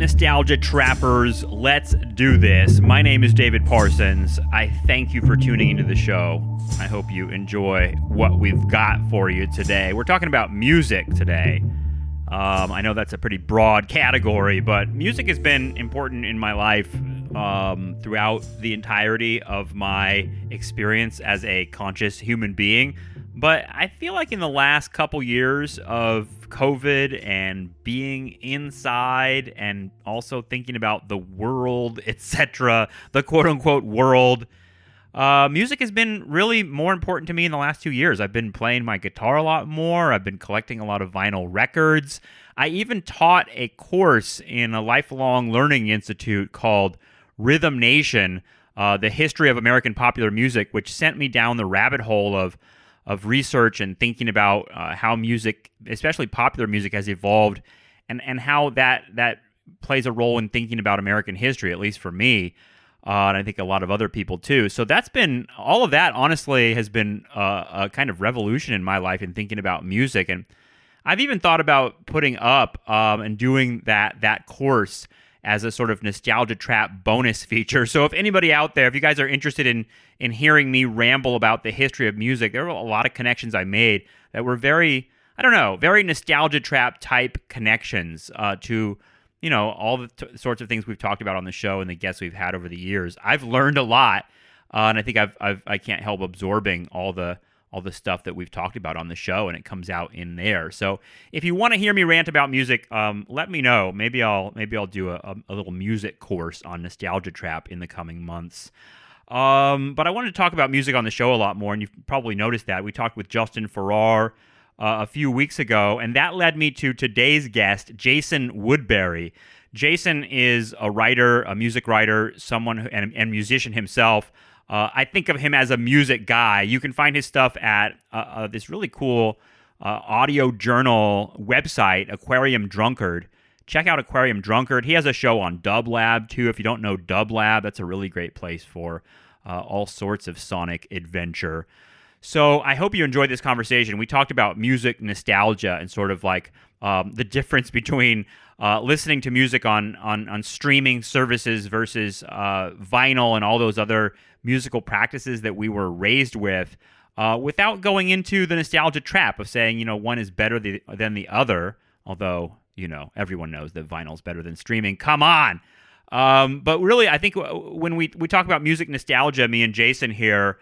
nostalgia trappers, let's do this. My name is David Parsons. I thank you for tuning into the show. I hope you enjoy what we've got for you today. We're talking about music today. I know that's a pretty broad category, but music has been important in my life throughout the entirety of my experience as a conscious human being. But I feel like in the last couple years of COVID and being inside and also thinking about the world, etc., the quote-unquote world, music has been really more important to me in the last 2 years. I've been playing my guitar a lot more. I've been collecting a lot of vinyl records. I even taught a course in a lifelong learning institute called Rhythm Nation, the history of American popular music, which sent me down the rabbit hole of research and thinking about how music, especially popular music, has evolved and how that plays a role in thinking about American history, at least for me, and I think a lot of other people too. So that's been, all of that honestly has been a kind of revolution in my life in thinking about music. And I've even thought about putting up and doing that course as a sort of nostalgia trap bonus feature. So if anybody out there, if you guys are interested in hearing me ramble about the history of music, there were a lot of connections I made that were very nostalgia trap type connections to, you know, all the sorts of things we've talked about on the show and the guests we've had over the years. I've learned a lot, and I think I can't help absorbing all the stuff that we've talked about on the show, and it comes out in there. So if you want to hear me rant about music, let me know. Maybe I'll do a little music course on Nostalgia Trap in the coming months. But I wanted to talk about music on the show a lot more, and you've probably noticed that. We talked with Justin Farrar a few weeks ago, and that led me to today's guest, Jason Woodbury. Jason is a writer, a music writer, someone and musician himself. I think of him as a music guy. You can find his stuff at this really cool audio journal website, Aquarium Drunkard. Check out Aquarium Drunkard. He has a show on Dub Lab, too. If you don't know Dub Lab, that's a really great place for all sorts of sonic adventure. So I hope you enjoyed this conversation. We talked about music nostalgia and sort of like the difference between listening to music on streaming services versus vinyl and all those other musical practices that we were raised with, without going into the nostalgia trap of saying, you know, one is better than the other, although, you know, everyone knows that vinyl is better than streaming. Come on! But really, I think when we talk about music nostalgia, me and Jason here,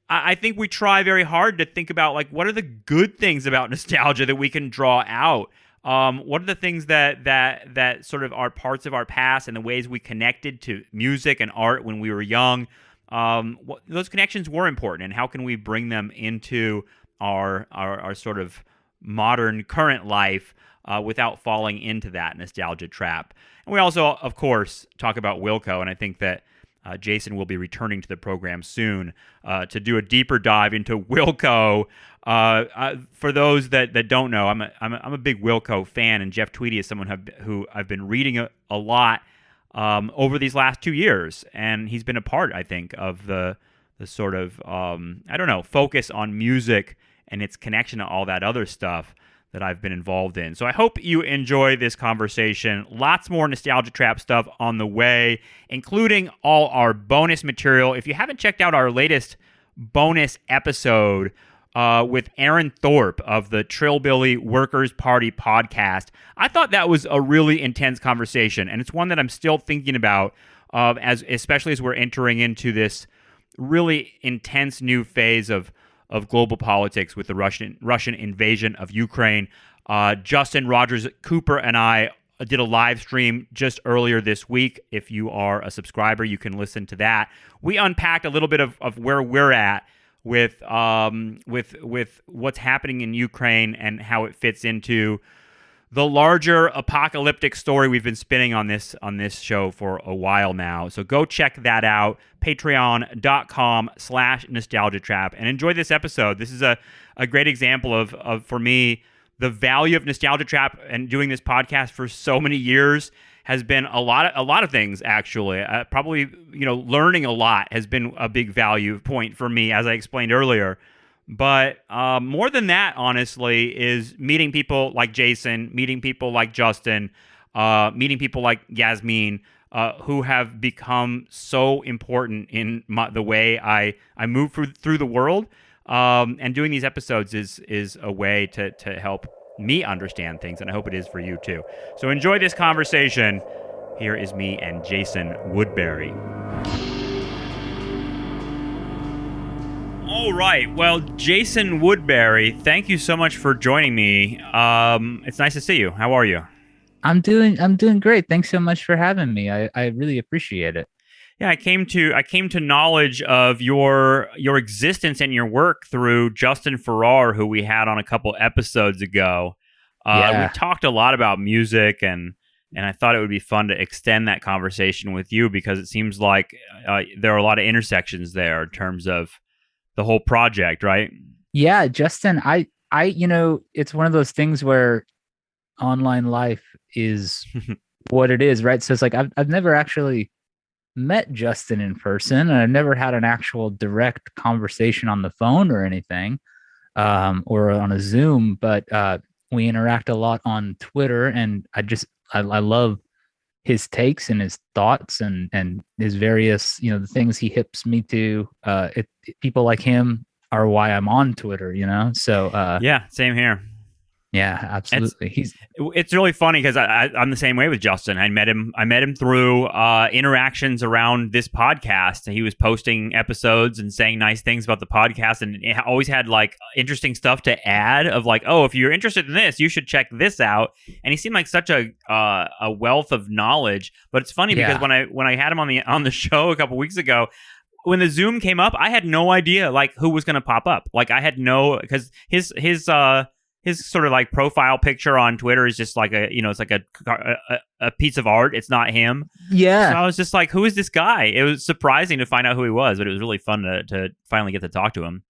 I think we try very hard to think about, like, what are the good things about nostalgia that we can draw out? What are the things that sort of are parts of our past and the ways we connected to music and art when we were young? Those connections were important, and how can we bring them into our sort of modern current life without falling into that nostalgia trap? And we also, of course, talk about Wilco, and I think that Jason will be returning to the program soon to do a deeper dive into Wilco. For those that don't know, I'm a big Wilco fan, and Jeff Tweedy is someone who I've been reading a lot over these last 2 years, and he's been a part, I think, of the sort of focus on music and its connection to all that other stuff that I've been involved in. So I hope you enjoy this conversation. Lots more Nostalgia Trap stuff on the way, including all our bonus material. If you haven't checked out our latest bonus episode with Aaron Thorpe of the Trillbilly Workers Party podcast, I thought that was a really intense conversation, and it's one that I'm still thinking about, especially as we're entering into this really intense new phase of global politics with the Russian invasion of Ukraine. Justin Rogers Cooper and I did a live stream just earlier this week. If you are a subscriber, you can listen to that. We unpacked a little bit of where we're at with what's happening in Ukraine and how it fits into the larger apocalyptic story we've been spinning on this show for a while now. So go check that out, patreon.com/nostalgiatrap, and enjoy this episode. This is a great example of, for me, the value of Nostalgia Trap and doing this podcast for so many years has been a lot of things, actually. Probably, learning a lot has been a big value point for me, as I explained earlier. But more than that, honestly, is meeting people like Jason, meeting people like Justin, meeting people like Yasmin, who have become so important in the way I move through the world. And doing these episodes is a way to help me understand things, and I hope it is for you too. So enjoy this conversation. Here is me and Jason Woodbury. All right. Well, Jason Woodbury, thank you so much for joining me. It's nice to see you. How are you? I'm doing great. Thanks so much for having me. I really appreciate it. Yeah, I came to knowledge of your existence and your work through Justin Farrar, who we had on a couple episodes ago. We Yeah. talked a lot about music, and I thought it would be fun to extend that conversation with you because it seems like there are a lot of intersections there in terms of the whole project, right? Yeah, Justin, it's one of those things where online life is what it is, right? So it's like I've never actually met Justin in person, and I've never had an actual direct conversation on the phone or anything, or on a Zoom, but we interact a lot on Twitter, and I love his takes and his thoughts and his various, the things he hips me to. People like him are why I'm on Twitter, So Yeah, same here. yeah, It's absolutely. it's really funny because I'm the same way with Justin. I met him through interactions around this podcast. He was posting episodes and saying nice things about the podcast, and it always had like interesting stuff to add. Of like, oh, if you're interested in this, you should check this out. And he seemed like such a wealth of knowledge. But it's funny because Yeah. when I had him on the show a couple weeks ago, when the Zoom came up, I had no idea like who was going to pop up. Like I had no, because his sort of like profile picture on Twitter is just like it's like a piece of art. It's not him. So Yeah. I was just like, who is this guy? It was surprising to find out who he was, but it was really fun to finally get to talk to him.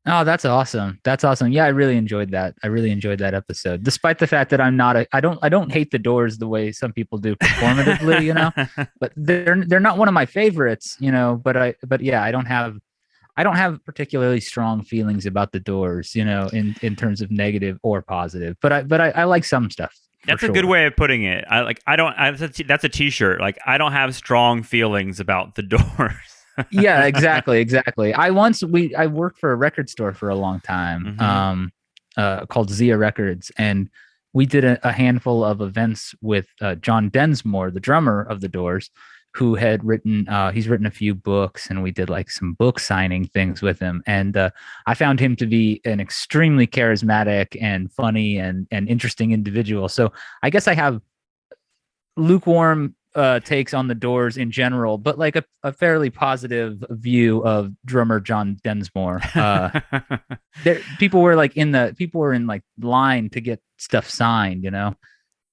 Oh, that's awesome. That's awesome. Yeah, I really enjoyed that. I really enjoyed that episode, despite the fact that I don't hate the Doors the way some people do performatively, but they're not one of my favorites, but yeah, I don't have particularly strong feelings about the Doors, in terms of negative or positive, but I like some stuff. That's a good way of putting it. That's a t-shirt. Like, I don't have strong feelings about the Doors. Yeah, exactly. I worked for a record store for a long time, called Zia Records, and we did a handful of events with John Densmore, the drummer of the Doors, who had written he's written a few books, and we did like some book signing things with him. And I found him to be an extremely charismatic and funny and interesting individual. So I guess I have lukewarm takes on the Doors in general, but like a fairly positive view of drummer John Densmore. People were in like line to get stuff signed, and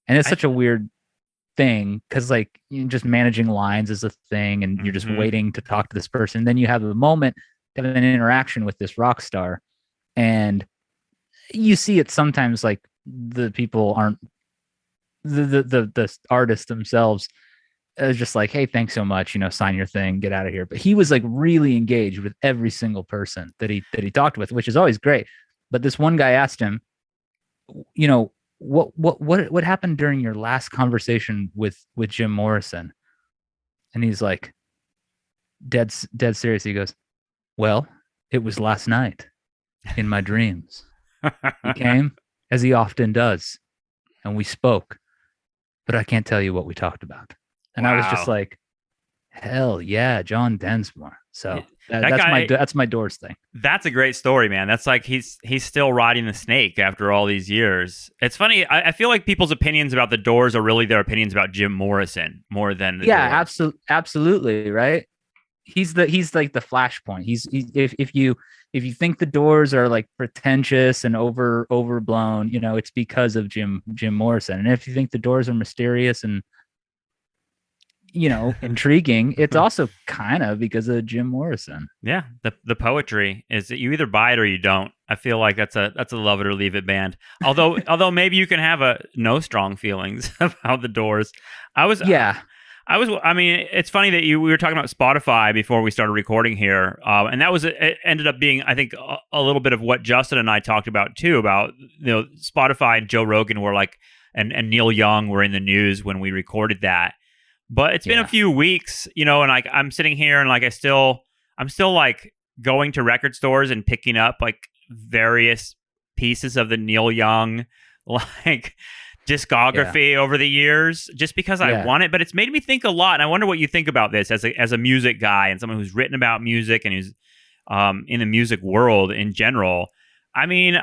it's such a weird thing because like just managing lines is a thing, and you're just waiting to talk to this person. Then you have a moment to have an interaction with this rock star, and you see it sometimes like the people aren't the artists themselves is just like, hey, thanks so much, sign your thing, get out of here. But he was like really engaged with every single person that he talked with, which is always great. But this one guy asked him, what happened during your last conversation with Jim Morrison? And he's like, dead serious. He goes, well, it was last night in my dreams. He came, as he often does, and we spoke, but I can't tell you what we talked about. And Wow. I was just like, hell yeah, John Densmore. So that's my Doors thing. That's a great story, man. That's like he's still riding the snake after all these years. It's funny. I feel like people's opinions about the Doors are really their opinions about Jim Morrison more than the Doors. Absolutely, right. He's like the flashpoint. If you think the Doors are like pretentious and overblown, it's because of Jim Morrison. And if you think the Doors are mysterious and intriguing, it's also kind of because of Jim Morrison. Yeah, the poetry is that you either buy it or you don't. I feel like that's a love it or leave it band. Although maybe you can have no strong feelings about the Doors. I mean, it's funny that we were talking about Spotify before we started recording here, and it ended up being, I think, a little bit of what Justin and I talked about too. About Spotify and Joe Rogan were like and Neil Young were in the news when we recorded that. But it's been a few weeks, you know, and like I'm sitting here and like I'm still like going to record stores and picking up like various pieces of the Neil Young like discography over the years just because I want it. But it's made me think a lot. And I wonder what you think about this as a music guy and someone who's written about music and who's in the music world in general. I mean,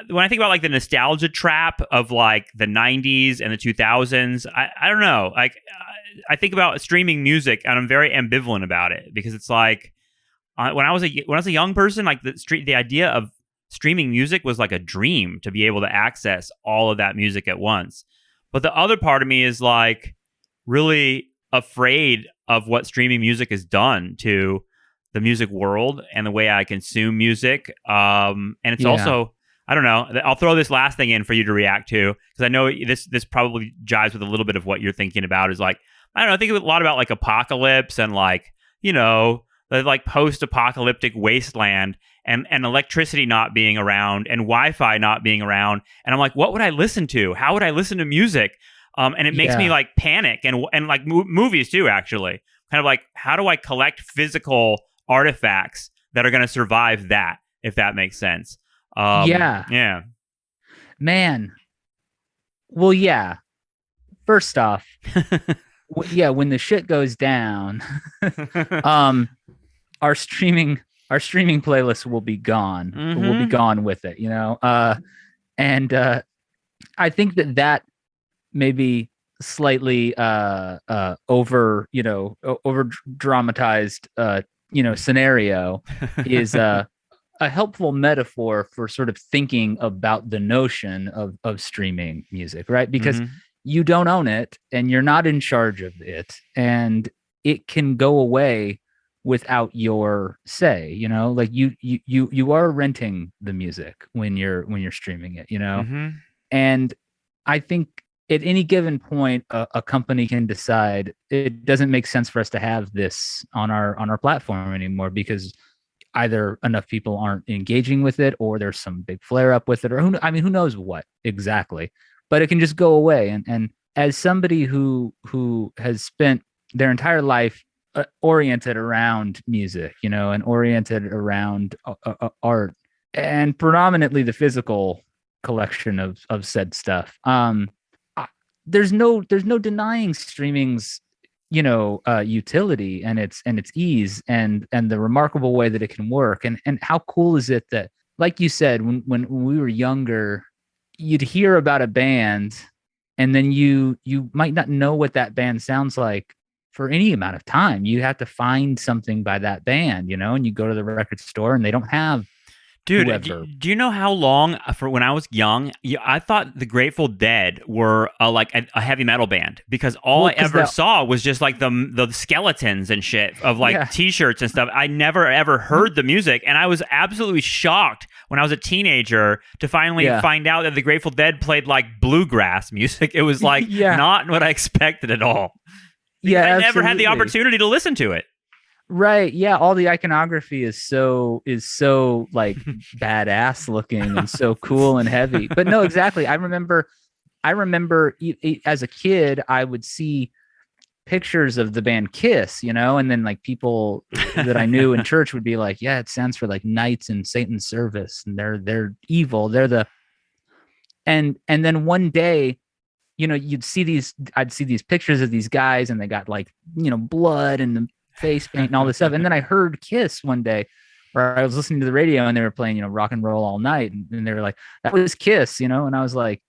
when I think about like the nostalgia trap of like the 90s and the 2000s, I don't know. Like I think about streaming music and I'm very ambivalent about it because it's like when I was a young person, like the idea of streaming music was like a dream to be able to access all of that music at once. But the other part of me is like really afraid of what streaming music has done to the music world and the way I consume music. And it's also, I don't know, I'll throw this last thing in for you to react to because I know this probably jives with a little bit of what you're thinking about is like, I don't know, I think a lot about like apocalypse and like, you know, the like post-apocalyptic wasteland and electricity not being around and Wi-Fi not being around. And I'm like, what would I listen to? How would I listen to music? And it makes me like panic and like movies too, actually. Kind of like, how do I collect physical artifacts that are going to survive that, if that makes sense? Yeah. Man. Well, yeah. First off, when the shit goes down, our streaming playlist will be gone. Mm-hmm. We'll be gone with it, you know? And I think that maybe slightly over dramatized scenario is a helpful metaphor for sort of thinking about the notion of streaming music, right? Because you don't own it and you're not in charge of it, and it can go away without your say, you know, like you are renting the music when you're streaming it, you know. And I think at any given point a company can decide it doesn't make sense for us to have this on our platform anymore because either enough people aren't engaging with it or there's some big flare up with it, or who knows what exactly, but it can just go away. And as somebody who has spent their entire life oriented around music, you know, and oriented around art and predominantly the physical collection of said stuff, there's no denying streaming's utility and its ease and the remarkable way that it can work. And how cool is it that, like you said, when we were younger, you'd hear about a band and then you might not know what that band sounds like for any amount of time. You have to find something by that band, you know, and you go to the record store and they don't have Dude, do you know how long, for when I was young, I thought the Grateful Dead were like a heavy metal band because all I ever saw was just like the skeletons and shit of like T-shirts and stuff. I never ever heard the music, and I was absolutely shocked when I was a teenager to finally find out that the Grateful Dead played like bluegrass music. It was like not what I expected at all. I never had the opportunity to listen to it. Right. Yeah. All the iconography is so like badass looking and so cool and heavy. But no, exactly. I remember as a kid, I would see pictures of the band Kiss, you know, and then like people that I knew in church would be like, yeah, it stands for like Knights in Satan's Service. And they're evil. And then one day, you know, I'd see these pictures of these guys and they got like, you know, blood and the face paint and all this stuff. And then I heard Kiss one day where I was listening to the radio and they were playing, you know, Rock and Roll All Night. And they were like, that was Kiss, you know? And I was like,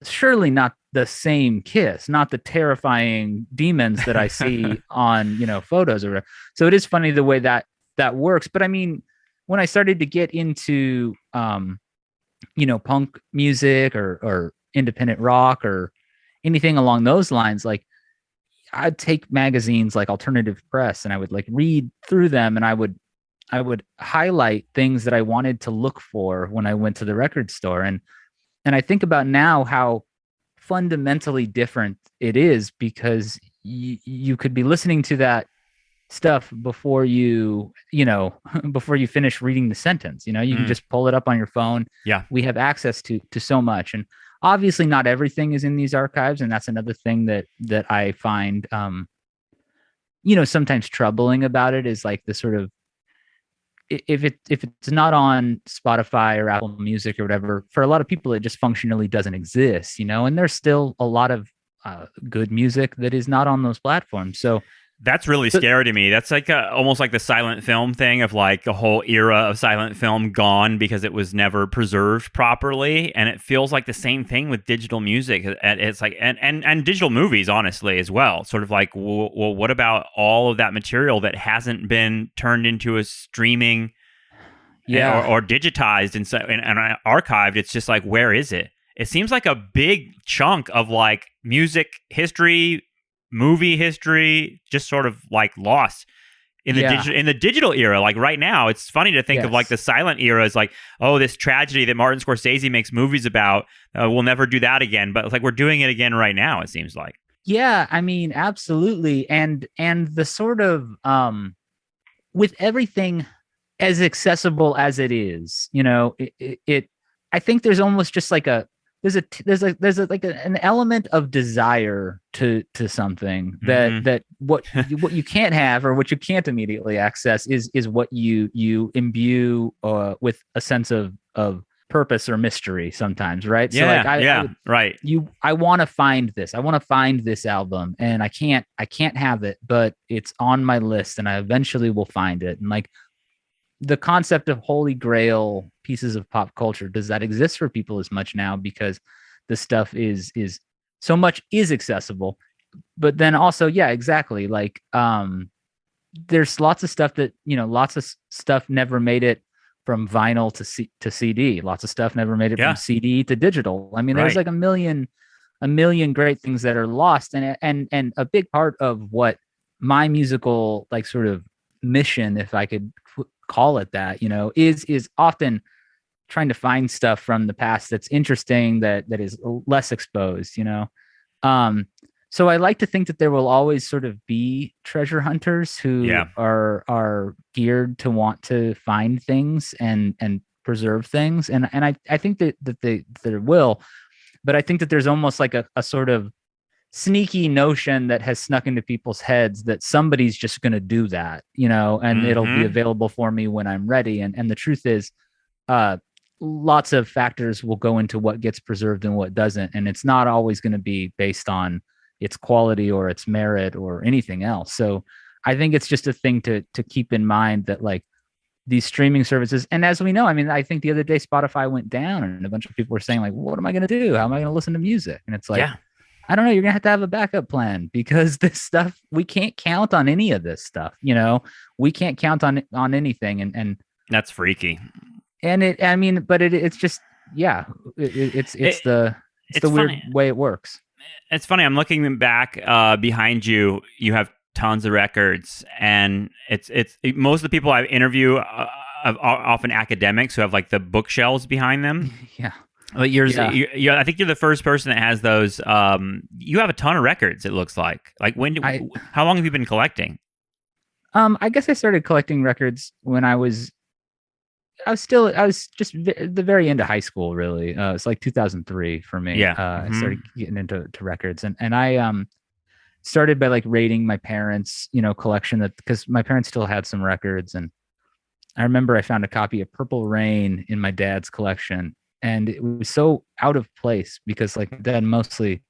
surely not the same Kiss, not the terrifying demons that I see on, you know, photos or whatever. So it is funny the way that works. But I mean, when I started to get into, you know, punk music or independent rock or anything along those lines, like, I'd take magazines like Alternative Press and I would like read through them and I would highlight things that I wanted to look for when I went to the record store. And I think about now how fundamentally different it is because you could be listening to that stuff before you finish reading the sentence, you know, you can just pull it up on your phone. Yeah. We have access to so much. And obviously not everything is in these archives, and that's another thing that I find sometimes troubling about it, is like the sort of, if it's not on Spotify or Apple Music or whatever, for a lot of people it just functionally doesn't exist, and there's still a lot of good music that is not on those platforms. So that's really scary to me. That's like almost like the silent film thing of like a whole era of silent film gone because it was never preserved properly. And it feels like the same thing with digital music. It's like, and digital movies, honestly, as well. Sort of like, well, what about all of that material that hasn't been turned into a streaming or digitized and archived? It's just like, where is it? It seems like a big chunk of like music history, movie history, just sort of like lost in the digital era. Like right now, it's funny to think of like the silent era as like, oh, this tragedy that Martin Scorsese makes movies about. We'll never do that again, but it's like we're doing it again right now. It seems like. Yeah, I mean, absolutely, and the sort of with everything as accessible as it is, it I think there's almost just like there's an element of desire to something that what you can't have, or what you can't immediately access, is what you imbue with a sense of purpose or mystery sometimes, right? Yeah, so right. I want to find this. I want to find this album, and I can't have it, but it's on my list, and I eventually will find it. And like, the concept of holy grail pieces of pop culture, does that exist for people as much now? Because the stuff is so much is accessible, but then also, yeah, exactly. Like, there's lots of stuff that, lots of stuff never made it from vinyl to CD. Lots of stuff never made it from CD to digital. I mean, there's like a million great things that are lost. And a big part of what my musical, like, sort of mission, if I could call it that, is often trying to find stuff from the past that's interesting, that is less exposed, so I like to think that there will always sort of be treasure hunters who are geared to want to find things and preserve things, and I think that there will, but I think that there's almost like a sort of sneaky notion that has snuck into people's heads that somebody's just going to do that, and it'll be available for me when I'm ready. And the truth is, lots of factors will go into what gets preserved and what doesn't. And it's not always going to be based on its quality or its merit or anything else. So I think it's just a thing to keep in mind, that like these streaming services, and as we know, I mean, I think the other day Spotify went down and a bunch of people were saying like, what am I going to do? How am I going to listen to music? And it's like, I don't know, you're going to have a backup plan, because this stuff, we can't count on any of this stuff. We can't count on anything. And that's freaky. And it's just, it's the weird way it works. It's funny. I'm looking back behind you. You have tons of records, and it's most of the people I interview are often academics who have like the bookshelves behind them. Yeah. But I think you're the first person that has those. You have a ton of records. It looks like. Like how long have you been collecting? I guess I started collecting records when I was just the very end of high school, really. It's like 2003 for me. I started getting into records, and I started by like raiding my parents' collection, because my parents still had some records, and I remember I found a copy of Purple Rain in my dad's collection. And it was so out of place, because like dad mostly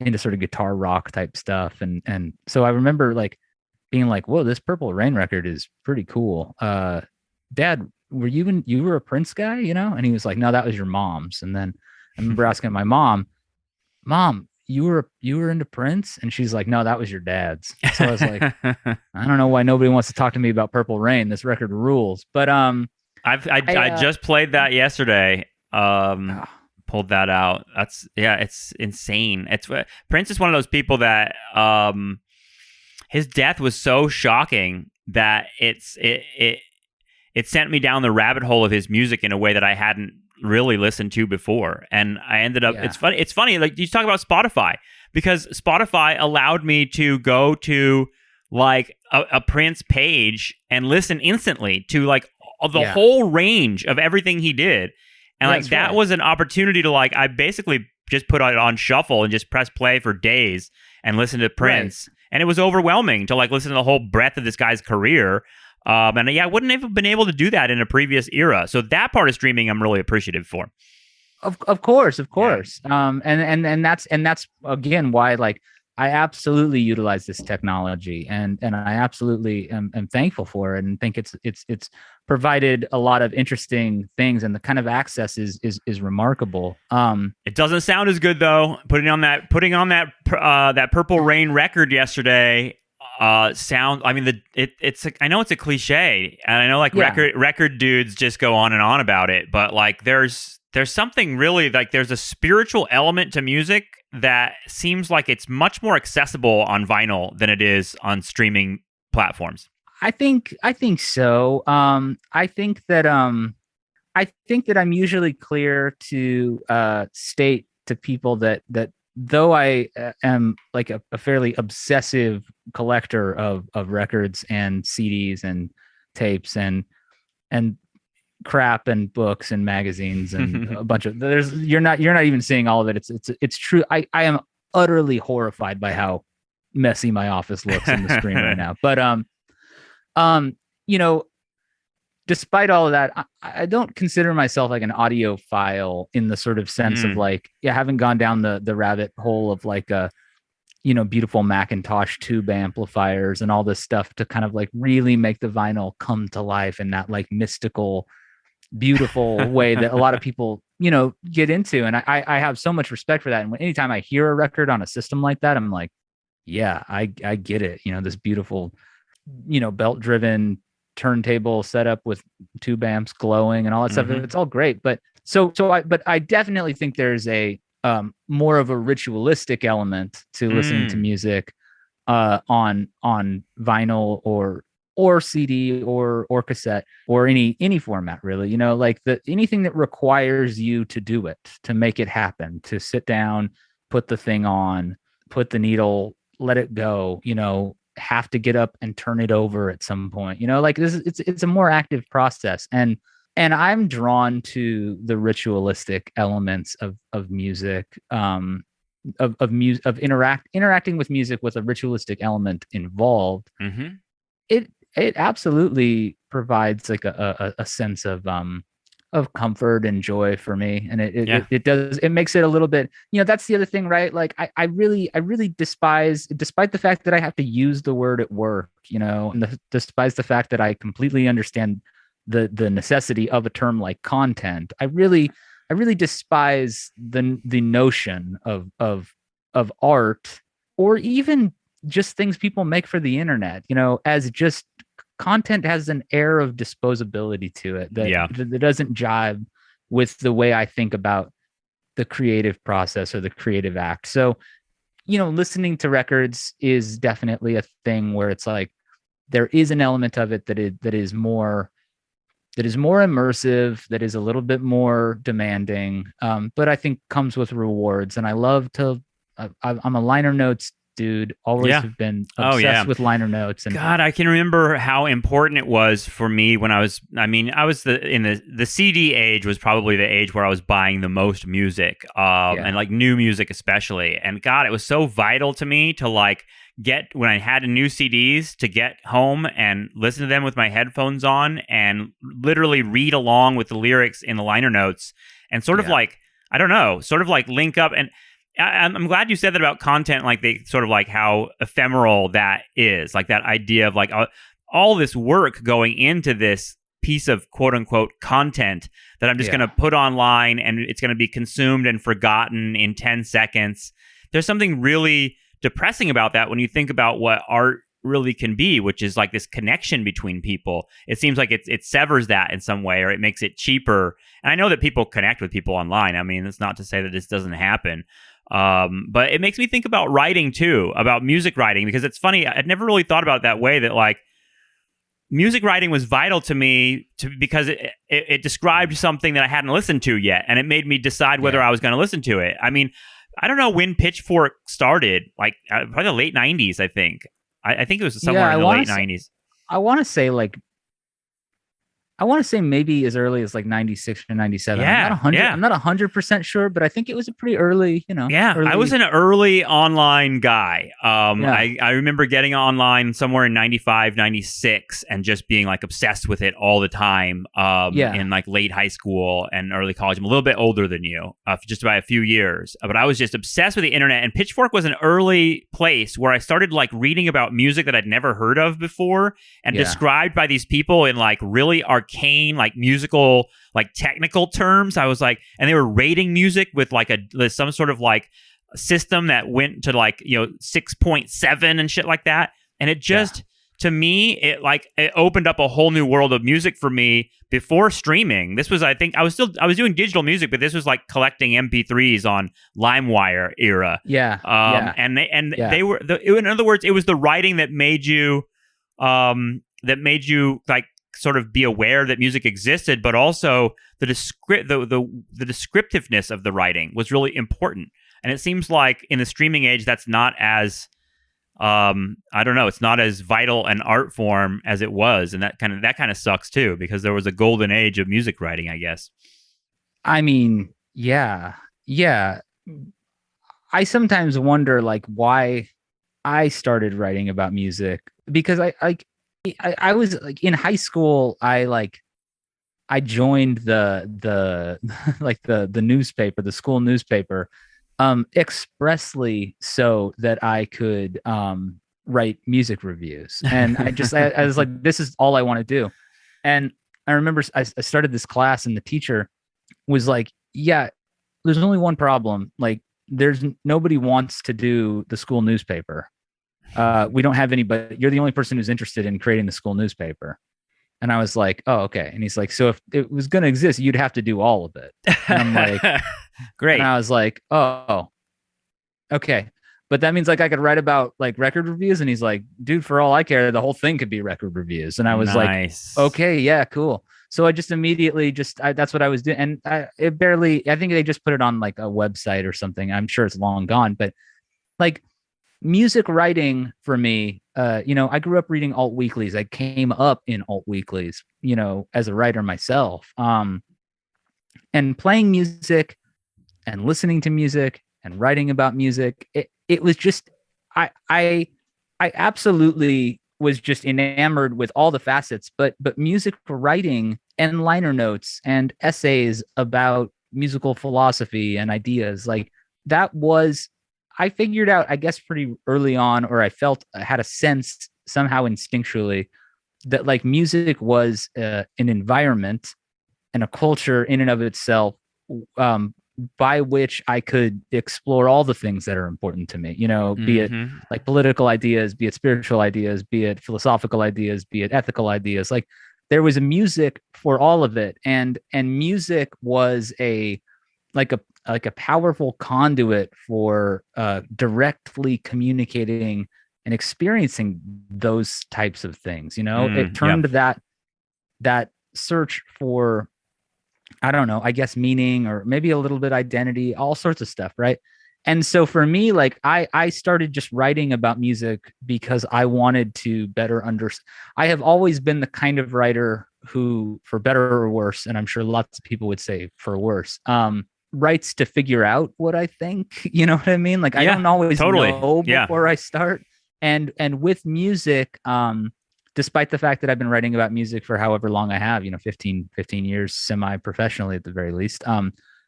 into sort of guitar rock type stuff. And so I remember like being like, whoa, this Purple Rain record is pretty cool. Dad, you were a Prince guy, And he was like, no, that was your mom's. And then I remember asking my mom, you were into Prince? And she's like, no, that was your dad's. So I was like, I don't know why nobody wants to talk to me about Purple Rain. This record rules. But I just played that yesterday. Pulled that out. It's insane. Prince is one of those people that his death was so shocking that it sent me down the rabbit hole of his music in a way that I hadn't really listened to before. And I ended up, it's funny, like you talk about Spotify, because Spotify allowed me to go to like a Prince page and listen instantly to like the whole range of everything he did. And like that was an opportunity to like, I basically just put it on shuffle and just press play for days and listen to Prince. Right. And it was overwhelming to like listen to the whole breadth of this guy's career. And I wouldn't have been able to do that in a previous era. So that part of streaming, I'm really appreciative for. Of course. Yeah. And that's again why like I absolutely utilize this technology, and I absolutely am thankful for it, and think it's provided a lot of interesting things, and the kind of access is remarkable. It doesn't sound as good though. Putting on that that Purple Rain record yesterday. Sound. I mean, it's. I know it's a cliche, and I know like record dudes just go on and on about it, but like there's something really like there's a spiritual element to music that seems like it's much more accessible on vinyl than it is on streaming platforms. I think so. I think that I'm usually clear to state to people that though I am like a fairly obsessive collector of records and CDs and tapes and crap and books and magazines and a bunch of you're not even seeing all of it. It's true. I am utterly horrified by how messy my office looks in the screen right now. But you know, despite all of that, I don't consider myself like an audiophile in the sort of sense of like, having gone down the rabbit hole of like beautiful Macintosh tube amplifiers and all this stuff to kind of like really make the vinyl come to life in that like mystical, beautiful way that a lot of people, get into. And I have so much respect for that. And anytime I hear a record on a system like that, I'm like, yeah, I get it. This beautiful, belt driven turntable setup with tube amps glowing and all that stuff. It's all great. But but I definitely think there's a more of a ritualistic element to listening to music on vinyl or CD or cassette or any format, really. Like anything that requires you to do it, to make it happen, to sit down, put the thing on, put the needle, let it go, have to get up and turn it over at some point, like this it's a more active process. And I'm drawn to the ritualistic elements of music, interacting with music with a ritualistic element involved. It absolutely provides like a sense of comfort and joy for me. And it makes it a little bit, that's the other thing, right? Like I really despise, despite the fact that I have to use the word at work, and despise the fact that I completely understand the necessity of a term like content. I really despise the notion of art, or even just things people make for the internet, as just content. Has an air of disposability to it that doesn't jive with the way I think about the creative process or the creative act. So, listening to records is definitely a thing where it's like there is an element of it that is more immersive, that is a little bit more demanding, but I think comes with rewards. And I love to. I'm a liner notes dude. Always have been obsessed with liner notes. And God, I can remember how important it was for me when I was the CD age was probably the age where I was buying the most music, and like new music especially. And God, it was so vital to me to like get, when I had new CDs, to get home and listen to them with my headphones on and literally read along with the lyrics in the liner notes and sort of like, I don't know, sort of like link up. And I'm glad you said that about content, like they sort of like how ephemeral that is, like that idea of like all this work going into this piece of quote unquote content that I'm just going to put online and it's going to be consumed and forgotten in 10 seconds. There's something really depressing about that when you think about what art really can be, which is like this connection between people. It seems like it severs that in some way, or it makes it cheaper. And I know that people connect with people online. I mean, it's not to say that this doesn't happen. But it makes me think about writing too, about music writing, because it's funny. I'd never really thought about it that way, that like music writing was vital to me because it described something that I hadn't listened to yet. And it made me decide whether I was going to listen to it. I mean, I don't know when Pitchfork started, like probably the late 90s, I think. I think it was somewhere in the late 90s. I want to say like I want to say maybe as early as like 96 or 97. Yeah, I'm not 100% sure, but I think it was a pretty early, Yeah, I was early. an early online guy. Yeah. I remember getting online somewhere in 95, 96, and just being like obsessed with it all the time Yeah. in like late high school and early college. I'm a little bit older than you, just by a few years. But I was just obsessed with the internet. And Pitchfork was an early place where I started like reading about music that I'd never heard of before and Yeah. described by these people in like really arcane, like musical, like technical terms. I was like, and they were rating music with like some sort of like system that went to like 6.7 and shit like that. And it just to me, it opened up a whole new world of music for me before streaming. This was, I think, I was doing digital music, but this was like collecting MP3s on LimeWire era. Yeah. They were in other words, it was the writing that made you like sort of be aware that music existed, but also the descriptiveness of the writing was really important. And it seems like in the streaming age, that's not as I don't know, it's not as vital an art form as it was, and that kind of sucks too, because there was a golden age of music writing, I guess. I mean, yeah. I sometimes wonder like why I started writing about music, because I was like in high school. I joined the like the newspaper, the school newspaper, expressly so that I could write music reviews. And I was like, this is all I want to do. And I remember I started this class, and the teacher was like, yeah, there's only one problem. Like, there's nobody wants to do the school newspaper. We don't have anybody. You're the only person who's interested in creating the school newspaper. And I was like, oh, okay. And he's like, so if it was going to exist, you'd have to do all of it. And I'm like, great. And I was like, oh, okay. But that means like I could write about like record reviews. And he's like, dude, for all I care, the whole thing could be record reviews. And I was nice. like, okay, yeah, cool. So I just immediately that's what I was doing. And I think they just put it on like a website or something. I'm sure it's long gone, but like music writing for me, I grew up reading alt weeklies. I came up in alt weeklies, as a writer myself. And playing music and listening to music and writing about music, it was just, I absolutely was just enamored with all the facets, but music writing and liner notes and essays about musical philosophy and ideas, like that was, I figured out, I guess, pretty early on, or I had a sense somehow instinctually that like music was an environment and a culture in and of itself, by which I could explore all the things that are important to me, be it like political ideas, be it spiritual ideas, be it philosophical ideas, be it ethical ideas. Like there was a music for all of it. And music was a powerful conduit for directly communicating and experiencing those types of things. It turned that search for, I don't know, I guess meaning, or maybe a little bit identity, all sorts of stuff. Right. And so for me, like I started just writing about music because I wanted to better understand. I have always been the kind of writer who, for better or worse, and I'm sure lots of people would say for worse, writes to figure out what I think. You know what I mean? Like I don't always know before I start. And with music, despite the fact that I've been writing about music for however long I have, 15 years semi-professionally at the very least,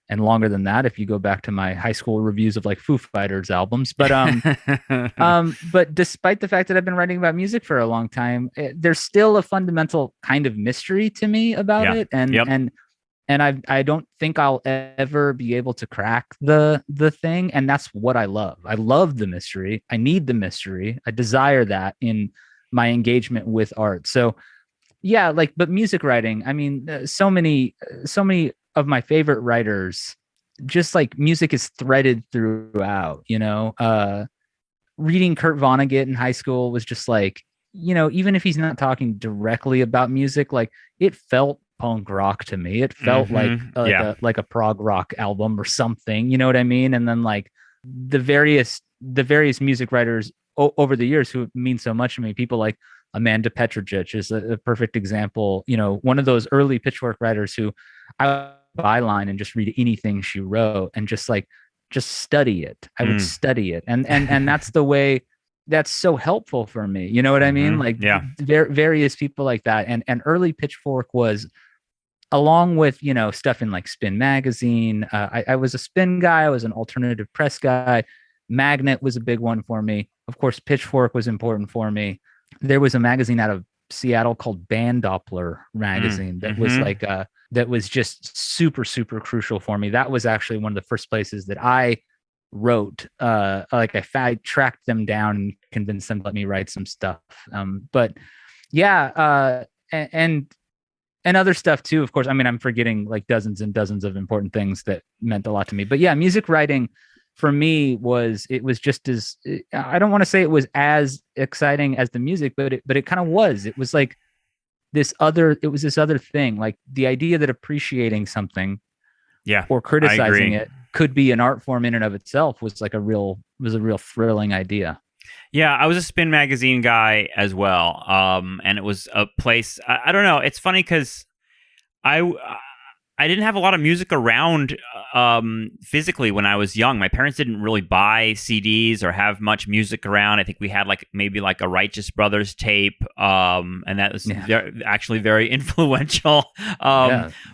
and longer than that if you go back to my high school reviews of like Foo Fighters albums. But but despite the fact that I've been writing about music for a long time, there's still a fundamental kind of mystery to me about it. And I don't think I'll ever be able to crack the thing. And that's what I love. I love the mystery. I need the mystery. I desire that in my engagement with art. So yeah, but music writing, I mean, so many of my favorite writers, just like music is threaded throughout, reading Kurt Vonnegut in high school was just like, even if he's not talking directly about music, like it felt punk rock to me. It felt like a prog rock album or something, you know what I mean? And then like the various music writers over the years who mean so much to me, people like Amanda Petrovic is a perfect example. You know, one of those early Pitchfork writers who I would byline and just read anything she wrote and just study it. I would study it, and that's the way. That's so helpful for me. You know what I mean? Like various people like that, and early Pitchfork was, along with, you know, stuff in like Spin magazine. I was a Spin guy. I was an alternative press guy. Magnet was a big one for me. Of course, Pitchfork was important for me. There was a magazine out of Seattle called Band Doppler magazine that was like that was just super, super crucial for me. That was actually one of the first places that I wrote. I tracked them down and convinced them to let me write some stuff. But yeah, and other stuff too, of course. I mean, I'm forgetting like dozens and dozens of important things that meant a lot to me. But yeah, music writing for me was just as, I don't want to say it was as exciting as the music, but it kind of was. It was like this other thing, like the idea that appreciating something or criticizing it could be an art form in and of itself was a real thrilling idea. Yeah, I was a Spin magazine guy as well. And it was a place, I don't know. It's funny because I didn't have a lot of music around physically when I was young. My parents didn't really buy CDs or have much music around. I think we had maybe a Righteous Brothers tape, and that was actually very influential.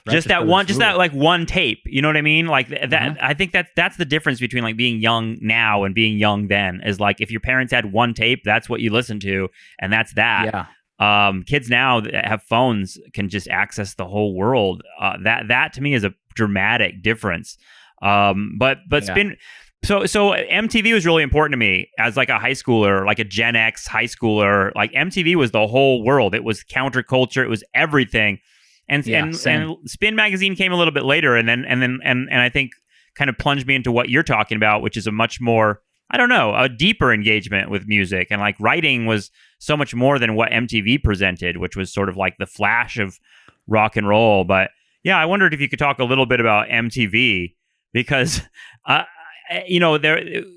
Just that one tape. You know what I mean? Like that. I think that's the difference between like being young now and being young then. Is like if your parents had one tape, that's what you listen to, and that's that. Yeah. Kids now that have phones can just access the whole world. That to me is a dramatic difference. But Spin. So MTV was really important to me as like a high schooler, like a Gen X high schooler. Like MTV was the whole world. It was counterculture. It was everything. And Spin magazine came a little bit later, and I think kind of plunged me into what you're talking about, which is a much more, I don't know, a deeper engagement with music. And like writing was so much more than what MTV presented, which was sort of like the flash of rock and roll. But yeah, I wondered if you could talk a little bit about MTV, because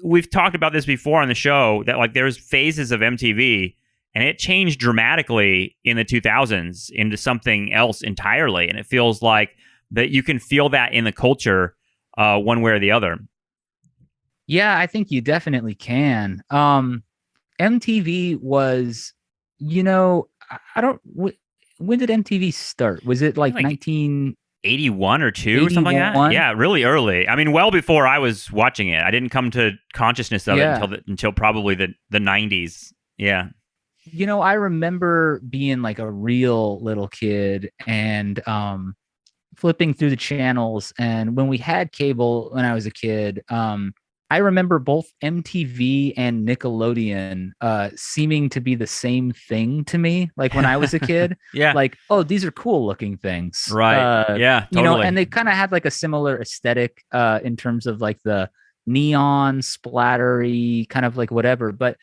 we've talked about this before on the show, that like there's phases of MTV and it changed dramatically in the 2000s into something else entirely. And it feels like that you can feel that in the culture one way or the other. Yeah, I think you definitely can. MTV was, when did MTV start? Was it like 1981 or 2 or something like that? Yeah, really early. I mean, well before I was watching it. I didn't come to consciousness of it until probably the 90s. Yeah. I remember being like a real little kid and flipping through the channels. And when we had cable when I was a kid, I remember both MTV and Nickelodeon seeming to be the same thing to me. Like when I was a kid, like, oh, these are cool looking things. Right. Yeah. Totally. And they kind of had like a similar aesthetic in terms of like the neon splattery kind of like whatever. But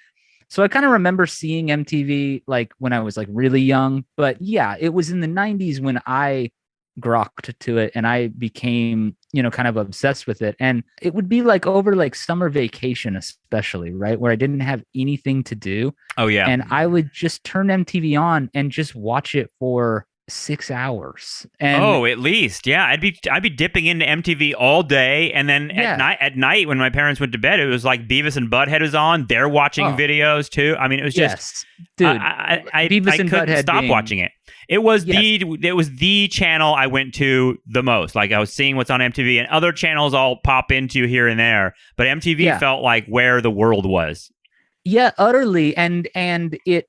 so I kind of remember seeing MTV like when I was like really young. But yeah, it was in the 90s when I grokked to it and I became kind of obsessed with it. And it would be like over like summer vacation especially, right, where I didn't have anything to do. Oh yeah. And I would just turn MTV on and just watch it for 6 hours. And at least I'd be dipping into MTV all day, and then at night when my parents went to bed, it was like Beavis and Butthead was on. They're watching videos too. I mean, it was just dude. I couldn't stop watching it. It was the channel I went to the most. Like I was seeing what's on MTV, and other channels I'll pop into here and there, but MTV felt like where the world was. Yeah, utterly. And it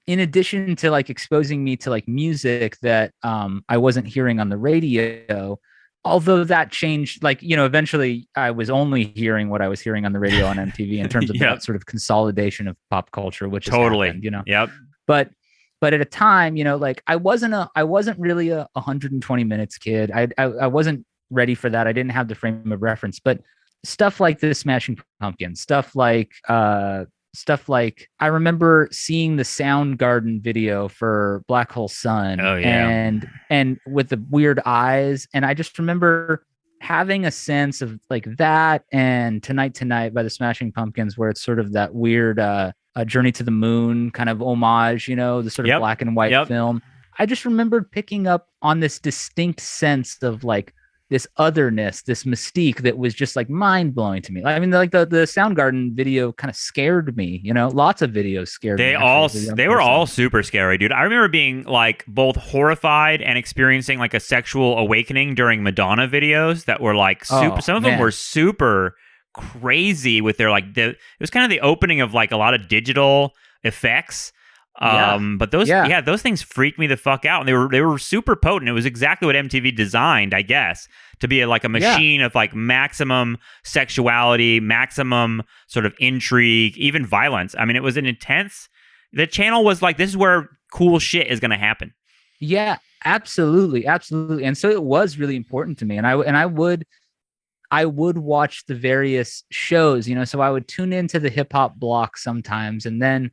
in addition to like exposing me to like music that I wasn't hearing on the radio, although that changed, like, eventually I was only hearing what I was hearing on the radio on MTV in terms of that sort of consolidation of pop culture, which totally happened, Yep. But at a time, like I wasn't really a 120 minutes kid. I wasn't ready for that. I didn't have the frame of reference, but stuff like the Smashing Pumpkins, stuff like I remember seeing the Soundgarden video for Black Hole Sun. Oh, yeah. And with the weird eyes. And I just remember having a sense of like that and Tonight by the Smashing Pumpkins, where it's sort of that weird, Journey to the Moon kind of homage, the sort of Yep. black and white Yep. film. I just remembered picking up on this distinct sense of like this otherness, this mystique that was just like mind blowing to me. I mean, like the Soundgarden video kind of scared me. Lots of videos scared me. They were all super scary, dude. I remember being like both horrified and experiencing like a sexual awakening during Madonna videos that were like super. Oh, Some of them were super crazy with their it was kind of the opening of like a lot of digital effects. But those things freaked me the fuck out, and they were super potent. It was exactly what MTV designed, I guess, to be like a machine of like maximum sexuality, maximum sort of intrigue, even violence. I mean, it was an intense. The channel was like, this is where cool shit is going to happen. Yeah, absolutely, absolutely. And so it was really important to me, and I would watch the various shows. So I would tune into the hip hop block sometimes, and then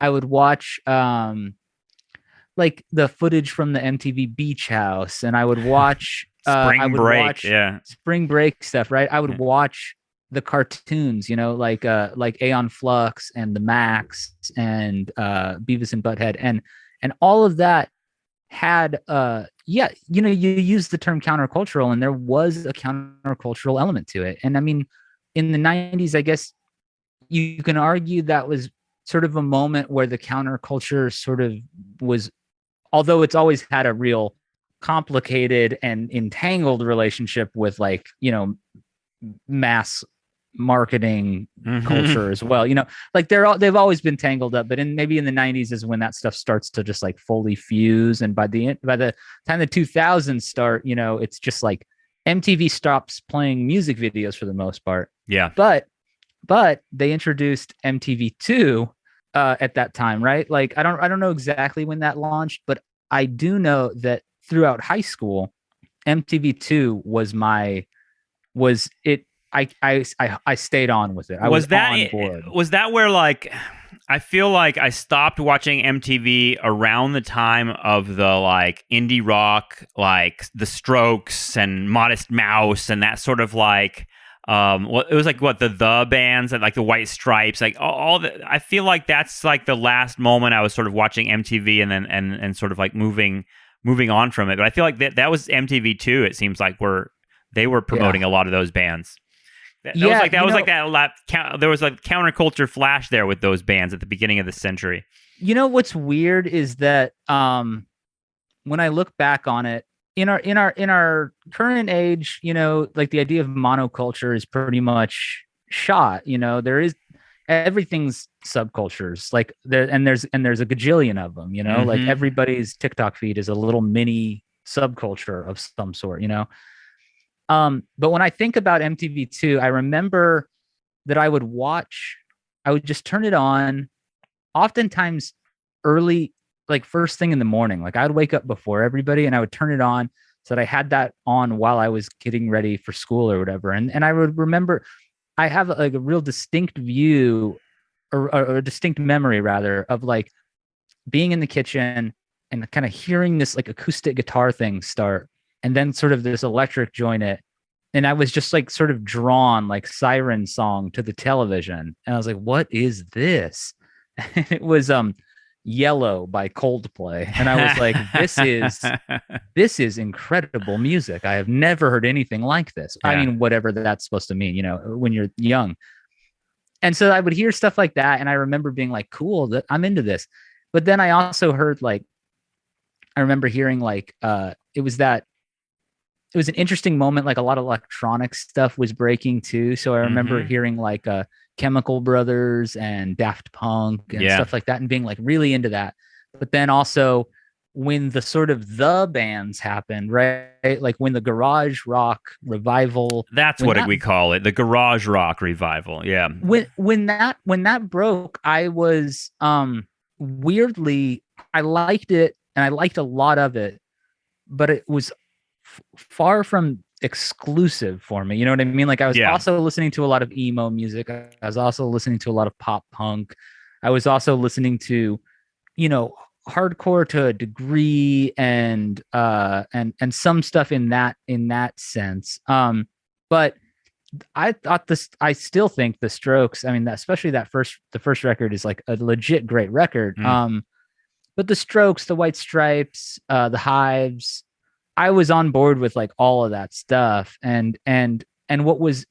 I would watch like the footage from the MTV Beach House, and I would watch Spring Break stuff, right? I would watch the cartoons, like Aeon Flux and the Max and Beavis and Butthead, and all of that had you use the term countercultural, and there was a countercultural element to it. And I mean, in the 90s, I guess you can argue that was sort of a moment where the counterculture sort of was, although it's always had a real complicated and entangled relationship with like, mass marketing culture as well. Like they've always been tangled up, but maybe in the 90s is when that stuff starts to just like fully fuse. And by the time the 2000s start, it's just like MTV stops playing music videos for the most part. Yeah. But they introduced MTV2 at that time, right? Like I don't know exactly when that launched, but I do know that throughout high school, MTV2 I stayed on with it. I was on board. Was that where like I feel like I stopped watching MTV around the time of the like indie rock, like The Strokes and Modest Mouse and that sort of like it was like what the bands and like the White Stripes, like all the. I feel like that's like the last moment I was sort of watching MTV and then and sort of like moving on from it. But I feel like that was MTV too. It seems like they were promoting a lot of those bands. There was like counterculture flash there with those bands at the beginning of the century. What's weird is that when I look back on it, in our current age, like the idea of monoculture is pretty much shot. There is everything's subcultures, like there's a gajillion of them. Like everybody's TikTok feed is a little mini subculture of some sort. But when I think about MTV2, I remember that I would just turn it on, oftentimes early, like first thing in the morning. Like I would wake up before everybody and I would turn it on so that I had that on while I was getting ready for school or whatever. And I would remember, I have like a real distinct view or a distinct memory rather of like being in the kitchen and kind of hearing this like acoustic guitar thing start, and then sort of this electric join it. And I was just like sort of drawn like siren song to the television. And I was like, what is this? And it was Yellow by Coldplay. And I was like, this is incredible music. I have never heard anything like this. Yeah. I mean, whatever that's supposed to mean, when you're young. And so I would hear stuff like that. And I remember being like, cool, that I'm into this. But then I also heard like, I remember hearing like, it was an interesting moment. Like a lot of electronic stuff was breaking too. So I remember hearing like Chemical Brothers and Daft Punk and stuff like that and being like really into that. But then also when the sort of the bands happened, right? Like when the garage rock revival. That's what we call it. The garage rock revival. Yeah. When that broke, I was weirdly, I liked it and I liked a lot of it, but it was far from exclusive for me. You know what I mean? Like I was also listening to a lot of emo music. I was also listening to a lot of pop punk. I was also listening to, hardcore to a degree and some stuff in that sense. But I thought this. I still think the Strokes. I mean, especially the first record is like a legit great record. But the Strokes, the White Stripes, the Hives, I was on board with like all of that stuff. And what was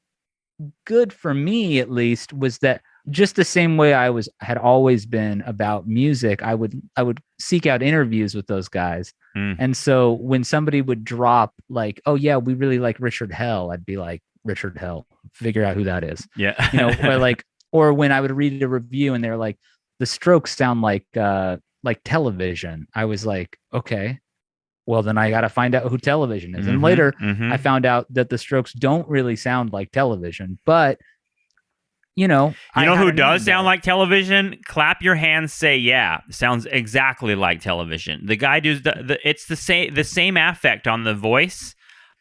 good for me, at least, was that just the same way had always been about music, I would seek out interviews with those guys. And so when somebody would drop like, oh yeah, we really like Richard Hell, I'd be like, Richard Hell, figure out who that is. Yeah. Or when I would read a review and they're like, the Strokes sound like Television, I was like, okay, well then I got to find out who Television is. And later I found out that the Strokes don't really sound like Television, but you know who does sound like Television? Clap Your Hands, Say Yeah. Sounds exactly like Television. The guy does it's the same affect on the voice.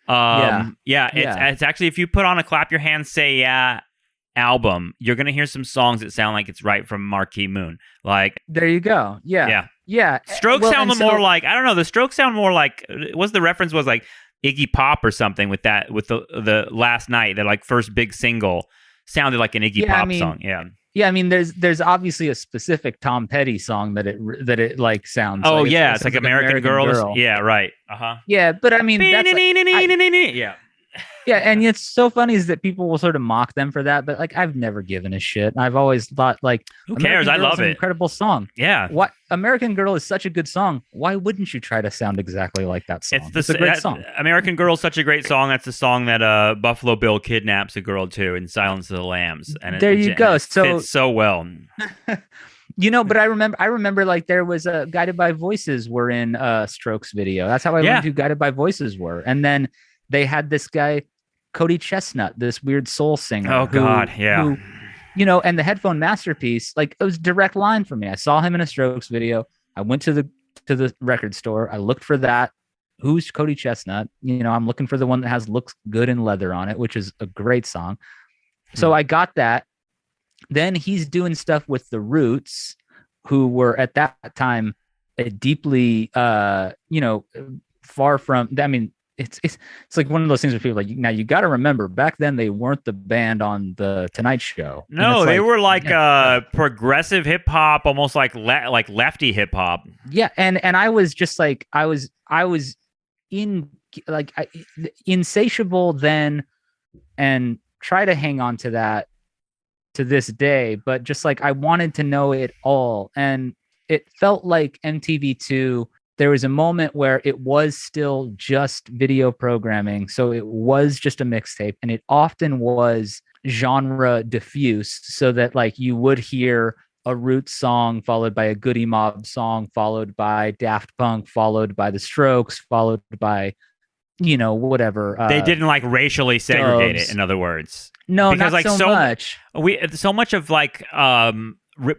It's actually, if you put on a Clap Your Hands, Say Yeah album, you're gonna hear some songs that sound like it's right from Marquee Moon. Like, there you go. Yeah. Strokes sound more like, I don't know, the Strokes sound more like, was the reference was like Iggy Pop or something with the Last Night, the like first big single sounded like an Iggy Pop song. Yeah, I mean, there's obviously a specific Tom Petty song that it like sounds. Oh like. It's like American Girl. Yeah, right. Yeah, but I mean, that's yeah, and it's so funny is that people will sort of mock them for that, but like I've never given a shit. I've always thought like, who cares? I love it. Incredible song. Yeah. What American Girl is such a good song. Why wouldn't you try to sound exactly like that song? It's a great song. American Girl is such a great song. That's the song that Buffalo Bill kidnaps a girl to in Silence of the Lambs. And there you go. It fits so well. But I remember like there was a Guided by Voices were in Strokes video. That's how I learned who Guided by Voices were. And then they had this guy, Cody Chestnut, this weird soul singer. Oh God, yeah. Who, and the Headphone Masterpiece, like it was direct line for me. I saw him in a Strokes video. I went to the record store. I looked for that. Who's Cody Chestnut? I'm looking for the one that looks good in leather on it, which is a great song. So I got that. Then he's doing stuff with the Roots, who were at that time a deeply, far from. I mean, it's like one of those things where people are like, now you got to remember, back then they weren't the band on the Tonight Show. No, they were like progressive hip hop, almost like lefty hip hop. Yeah, and I was just like I was insatiable then, and try to hang on to that to this day, but just like I wanted to know it all. And it felt like MTV2, there was a moment where it was still just video programming, so it was just a mixtape, and it often was genre diffuse, so that like you would hear a Roots song followed by a Goody Mob song, followed by Daft Punk, followed by the Strokes, followed by whatever. They didn't like racially segregate it, in other words. No, because not like so much. So much of like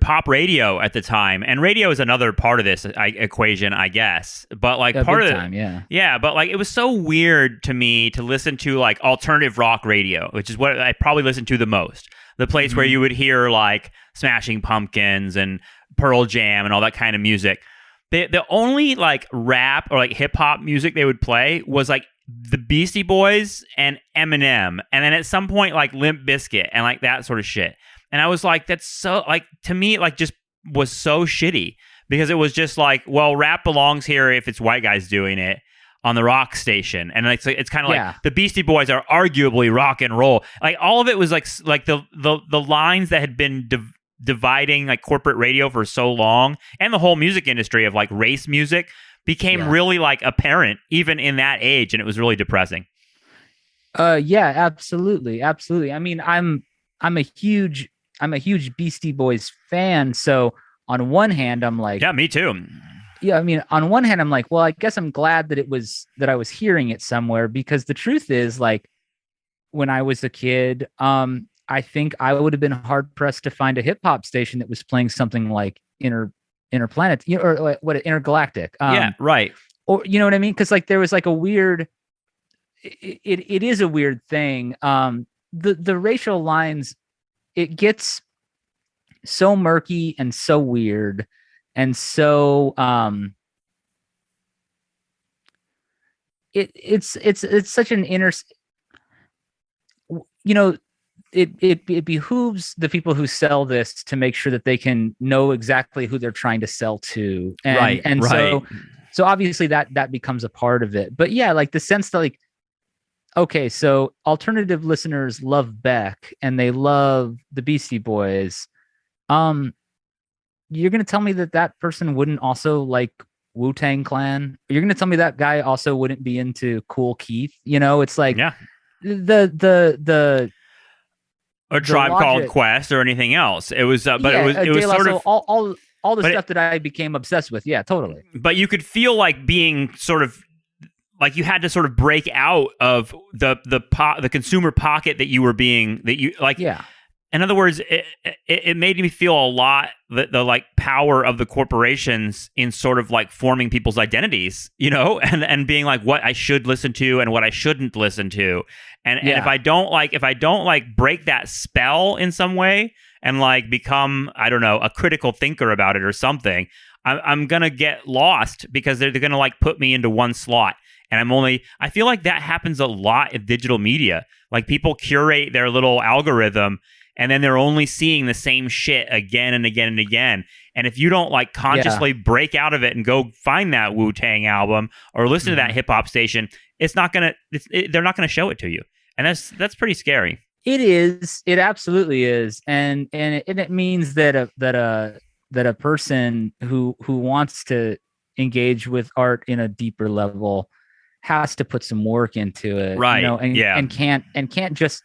pop radio at the time, and radio is another part of this equation, I guess. But like part of it, yeah. But like it was so weird to me to listen to like alternative rock radio, which is what I probably listened to the most. The place where you would hear like Smashing Pumpkins and Pearl Jam and all that kind of music. The only like rap or like hip hop music they would play was like the Beastie Boys and Eminem, and then at some point like Limp Bizkit and like that sort of shit. And I was like, that's so like, to me, like just was so shitty, because it was just like, well, rap belongs here if it's white guys doing it on the rock station. And it's kind of like the Beastie Boys are arguably rock and roll. Like all of it was like the lines that had been dividing like corporate radio for so long, and the whole music industry of like race music became really like apparent even in that age. And it was really depressing. Yeah, absolutely. I mean, I'm a huge Beastie Boys fan. So on one hand, I'm like, yeah, me too. Yeah, I mean, on one hand, I'm like, well, I guess I'm glad that I was hearing it somewhere, because the truth is, like, when I was a kid, I think I would have been hard pressed to find a hip hop station that was playing something like Interplanet, or what, Intergalactic. Yeah, right. Or you know what I mean? Because like there was like a weird. It is a weird thing. The racial lines, it gets so murky and so weird, and so it's such an you know, it behooves the people who sell this to make sure that they can know exactly who they're trying to sell to, and so obviously that becomes a part of it. But yeah, like the sense that like, okay, so alternative listeners love Beck and they love the Beastie Boys. You're gonna tell me that person wouldn't also like Wu-Tang Clan? You're gonna tell me that guy also wouldn't be into Cool Keith? You know, it's like the a Tribe Called Quest or anything else. It was, but it was sort of all the stuff that I became obsessed with. Yeah, totally. But you could feel like being sort of like you had to sort of break out of the consumer pocket that you were being Yeah. In other words, it made me feel a lot the like power of the corporations in sort of like forming people's identities, you know, and being like what I should listen to and what I shouldn't listen to. And if I don't like break that spell in some way and like become, I don't know, a critical thinker about it or something, I'm going to get lost because they're going to like put me into one slot. And I feel like that happens a lot in digital media. Like people curate their little algorithm and then they're only seeing the same shit again and again and again. And if you don't like consciously break out of it and go find that Wu-Tang album or listen to that hip hop station, they're not going to show it to you. And that's pretty scary. It is. It absolutely is. And it means that a person who wants to engage with art in a deeper level has to put some work into it, right? You know, and can't just.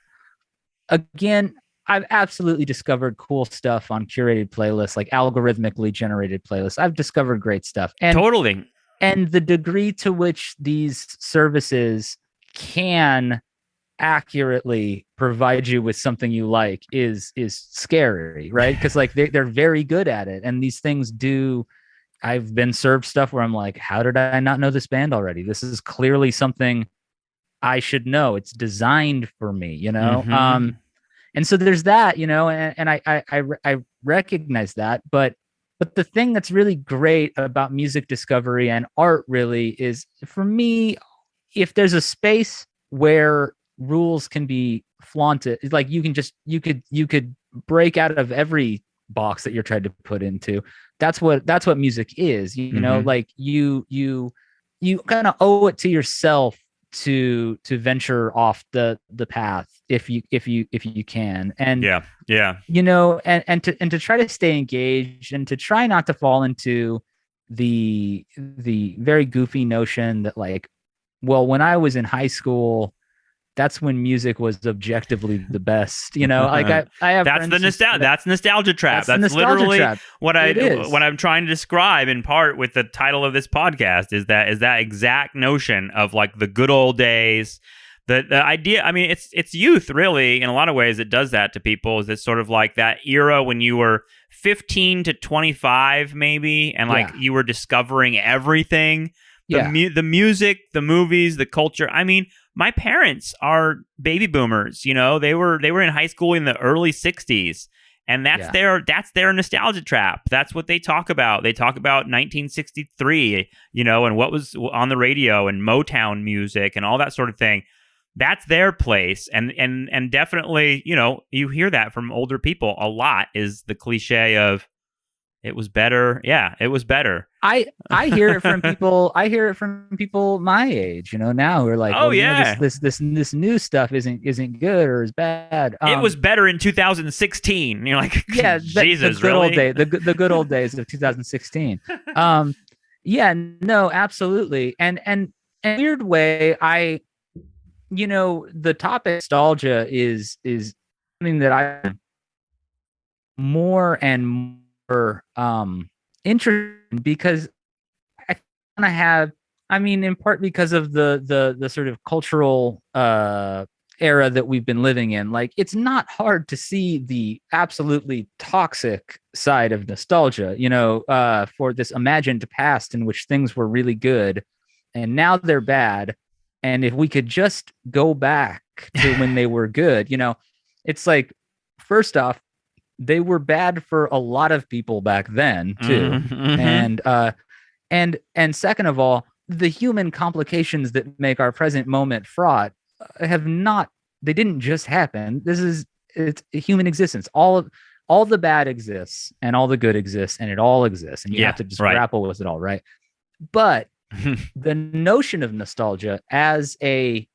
Again, I've absolutely discovered cool stuff on curated playlists, like algorithmically generated playlists. I've discovered great stuff, and totally. And the degree to which these services can accurately provide you with something you like is scary, right? Because like they're very good at it, and these things do. I've been served stuff where I'm like, how did I not know this band already? This is clearly something I should know. It's designed for me, you know? Mm-hmm. And so there's that, you know, and I recognize that, but the thing that's really great about music discovery and art really is, for me, if there's a space where rules can be flaunted, like you could break out of every box that you're trying to put into. That's what music is, you know, like you kind of owe it to yourself to venture off the path if you can, and you know, and to try to stay engaged and to try not to fall into the very goofy notion that like, well, when I was in high school, that's when music was objectively the best, you know. Like I have that's nostalgia trap. That's literally trap. What I'm trying to describe in part with the title of this podcast is that exact notion of like the good old days. The idea, I mean, it's youth really in a lot of ways. It does that to people. Is it's sort of like that era when you were 15 to 25 maybe, and like you were discovering everything. The music, the movies, the culture. I mean, my parents are baby boomers, you know. They were in high school in the early 60s, and that's their nostalgia trap. That's what they talk about. They talk about 1963, you know, and what was on the radio and Motown music and all that sort of thing. That's their place, and definitely, you know, you hear that from older people a lot, is the cliche of it was better. Yeah, it was better. I hear it from people. I hear it from people my age, you know, now who are like, oh, well, yeah, you know, this new stuff isn't good or is bad. It was better in 2016. You're like, yeah, Jesus, the good really? Old day, the good old days of 2016. Yeah, no, absolutely. And in a weird way, you know, the topic nostalgia is something that I more and more interested, because I kind of have, I mean, in part because of the sort of cultural era that we've been living in. Like, it's not hard to see the absolutely toxic side of nostalgia, you know, for this imagined past in which things were really good and now they're bad. And if we could just go back to when they were good, you know, it's like, first off, they were bad for a lot of people back then too. And second of all, the human complications that make our present moment fraught have not they didn't just happen. It's a human existence. All the bad exists and all the good exists, and it all exists, and you have to just grapple with it all, right? But the notion of nostalgia as a,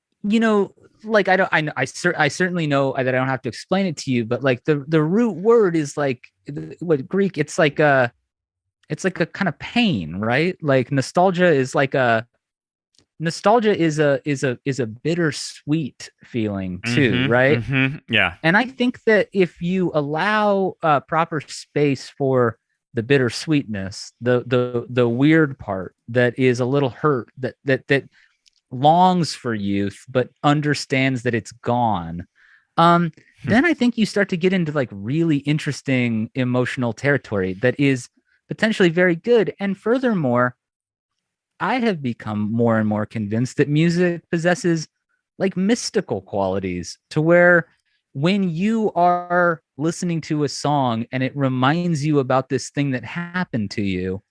like, I certainly know that I don't have to explain it to you, but like the root word is like what Greek, it's like a kind of pain, right? Like nostalgia is a bittersweet feeling too, right? Yeah. And I think that if you allow proper space for the bittersweetness, the weird part that is a little hurt, that longs for youth but understands that it's gone, then I think you start to get into like really interesting emotional territory that is potentially very good. And furthermore, I have become more and more convinced that music possesses like mystical qualities, to where when you are listening to a song and it reminds you about this thing that happened to you,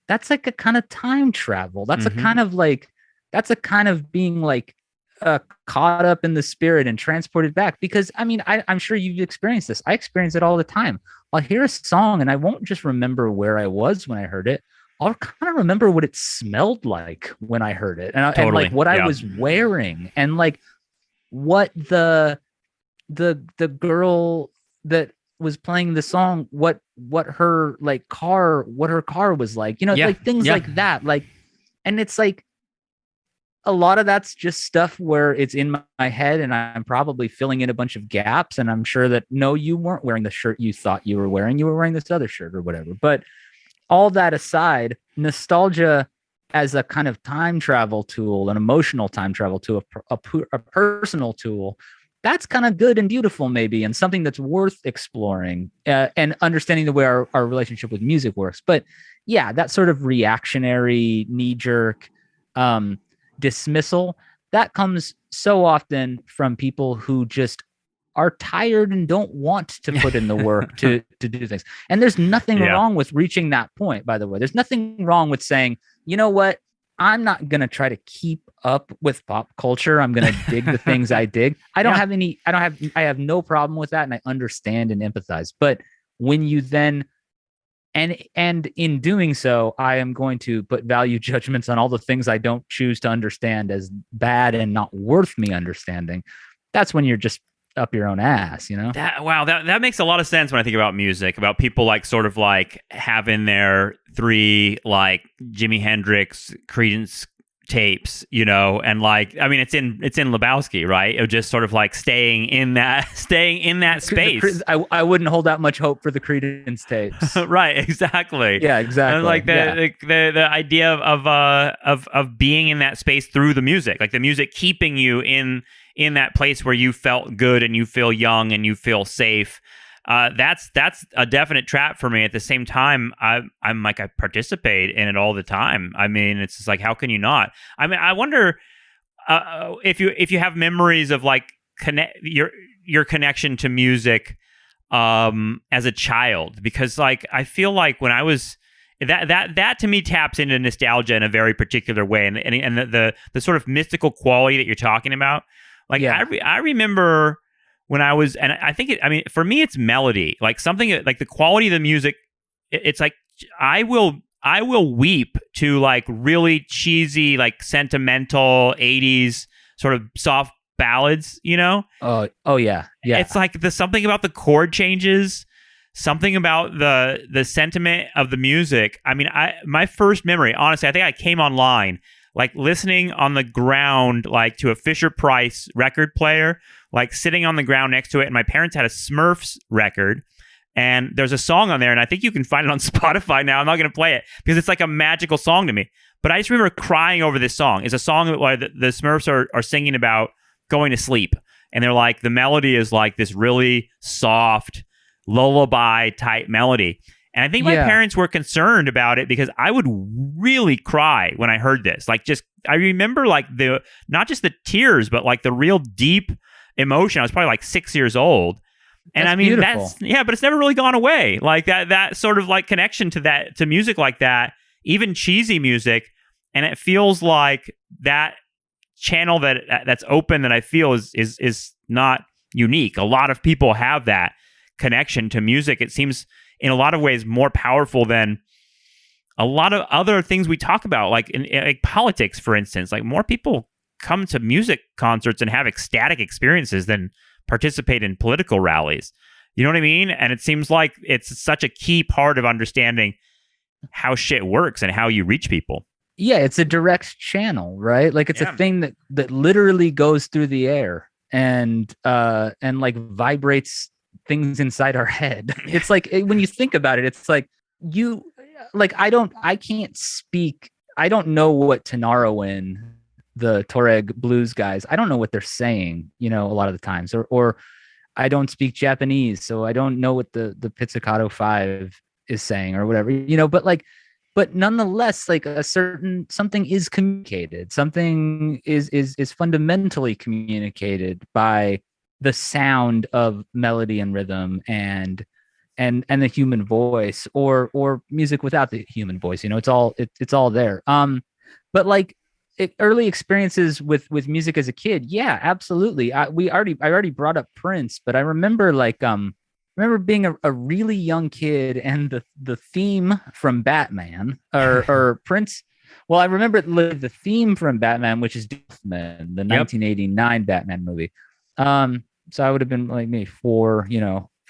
that's like a kind of time travel. That's a kind of being like caught up in the spirit and transported back. Because I mean, I'm sure you've experienced this. I experience it all the time. I'll hear a song and I won't just remember where I was when I heard it. I'll kind of remember what it smelled like when I heard it, and like what I was wearing, and like what the girl that was playing the song, what her car was like, like things like that. Like, and it's like a lot of that's just stuff where it's in my head and I'm probably filling in a bunch of gaps. And I'm sure that, no, you weren't wearing the shirt you thought you were wearing this other shirt or whatever. But all that aside, nostalgia as a kind of time travel tool, an emotional time travel tool, a personal tool, that's kind of good and beautiful maybe, and something that's worth exploring and understanding the way our relationship with music works. But yeah, that sort of reactionary, knee-jerk dismissal, that comes so often from people who just are tired and don't want to put in the work to do things. And there's nothing wrong with reaching that point, by the way. There's nothing wrong with saying, you know what? I'm not going to try to keep up with pop culture. I'm going to dig the things I dig. I have no problem with that. And I understand and empathize. But when you then, and in doing so, I am going to put value judgments on all the things I don't choose to understand as bad and not worth me understanding. That's when you're just up your own ass, That makes a lot of sense when I think about music, about people like sort of like having their 3 like Jimi Hendrix, Creedence tapes, and like, I mean, it's in Lebowski, right? It just sort of like staying in that space. I wouldn't hold out much hope for the Creedence tapes. Right, exactly. Yeah, exactly. And like the idea of being in that space through the music, like the music keeping you in that place where you felt good and you feel young and you feel safe. That's a definite trap for me. At the same time, I'm like, I participate in it all the time. I mean, it's just like, how can you not? I mean, I wonder if you have memories of like your connection to music as a child, because like I feel like when I was that to me taps into nostalgia in a very particular way, and the sort of mystical quality that you're talking about. Like I remember when I was, and I think for me, it's melody, like something like the quality of the music. It's like, I will weep to like really cheesy, like sentimental 80s sort of soft ballads, Oh yeah. It's like there's something about the chord changes, something about the sentiment of the music. I mean, my first memory, honestly, I think I came online like listening on the ground, like to a Fisher-Price record player, like sitting on the ground next to it. And my parents had a Smurfs record, and there's a song on there, and I think you can find it on Spotify now. I'm not going to play it because it's like a magical song to me. But I just remember crying over this song. It's a song where the Smurfs are singing about going to sleep. And they're like, the melody is like this really soft lullaby type melody. And I think my parents were concerned about it because I would really cry when I heard this. Like, just, I remember like not just the tears, but like the real deep emotion. I was probably like 6 years old. And I mean, beautiful. But it's never really gone away. Like that sort of like connection to music like that, even cheesy music. And it feels like that channel that's open that I feel is not unique. A lot of people have that connection to music. It seems in a lot of ways more powerful than a lot of other things we talk about, like in like politics, for instance. Like more people come to music concerts and have ecstatic experiences than participate in political rallies. You know what I mean? And it seems like it's such a key part of understanding how shit works and how you reach people. Yeah, it's a direct channel, right? Like it's a thing that literally goes through the air and like vibrates things inside our head. It's like when you think about it, it's like I can't speak. I don't know what Tanarowin, the Tuareg blues guys, I don't know what they're saying, a lot of the times, or I don't speak Japanese, so I don't know what the Pizzicato 5 is saying or whatever, but nonetheless, like something is communicated. Something is fundamentally communicated by the sound of melody and rhythm and the human voice, or music without the human voice. It's all there. But like early experiences with music as a kid, yeah, absolutely. I already brought up Prince, but I remember being a really young kid and the theme from Batman or Prince. Well, I remember the theme from Batman, which is Deathman, the 1989 Batman movie. So I would have been like maybe 4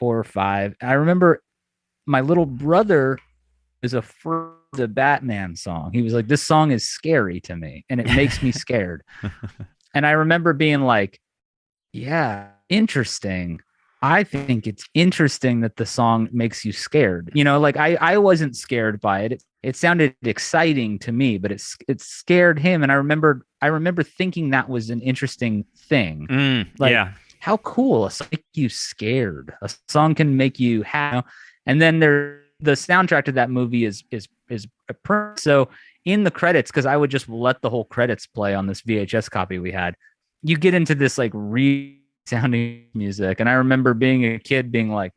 or 5. I remember my little brother was afraid of the Batman song. He was like, "This song is scary to me, and it makes me scared." And I remember being like, "Yeah, interesting. I think it's interesting that the song makes you scared." Like I wasn't scared by it. It sounded exciting to me, but it scared him. And I remember thinking that was an interesting thing. How cool, a song can make you scared. A song can make you happy. And then the soundtrack to that movie is so in the credits, because I would just let the whole credits play on this VHS copy we had, you get into this like sounding music. And I remember being a kid being like,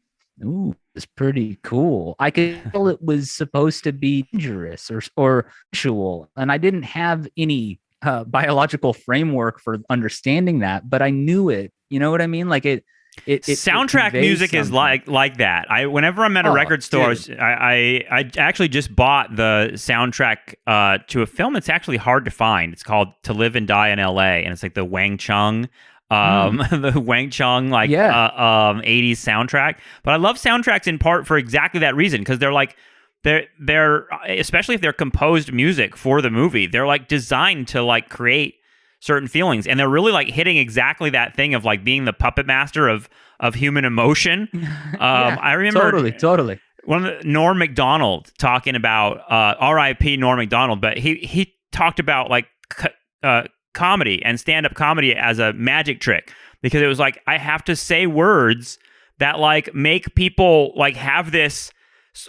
"Ooh, it's pretty cool." I could tell it was supposed to be dangerous or sexual, and I didn't have any biological framework for understanding that, but I knew it. You know what I mean? Like it soundtrack music something. Is like that. Whenever I'm at a record store, I actually just bought the soundtrack to a film that's actually hard to find. It's called To Live and Die in L.A., and it's like the Wang Chung. The Wang Chung 80s soundtrack. But I love soundtracks in part for exactly that reason, because they're especially if they're composed music for the movie, they're like designed to like create certain feelings, and they're really like hitting exactly that thing of like being the puppet master of human emotion. I remember totally one of Norm Macdonald talking about R.I.P. Norm Macdonald, but he talked about like comedy and stand-up comedy as a magic trick, because it was like, I have to say words that like make people like have this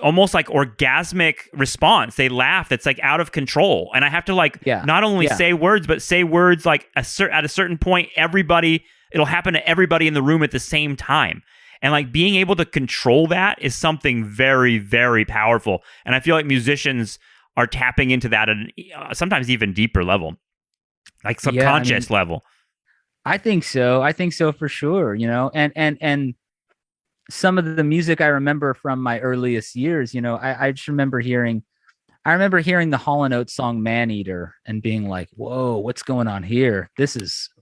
almost like orgasmic response. They laugh that's like out of control, and I have to like not only say words, but say words like at a certain point it'll happen to everybody in the room at the same time. And like being able to control that is something very, very powerful, and I feel like musicians are tapping into that at sometimes even deeper level, like subconscious level. I think so for sure. And some of the music I remember from my earliest years, I just remember hearing the Hall & Oates song "Man Eater" and being like, "Whoa, what's going on here?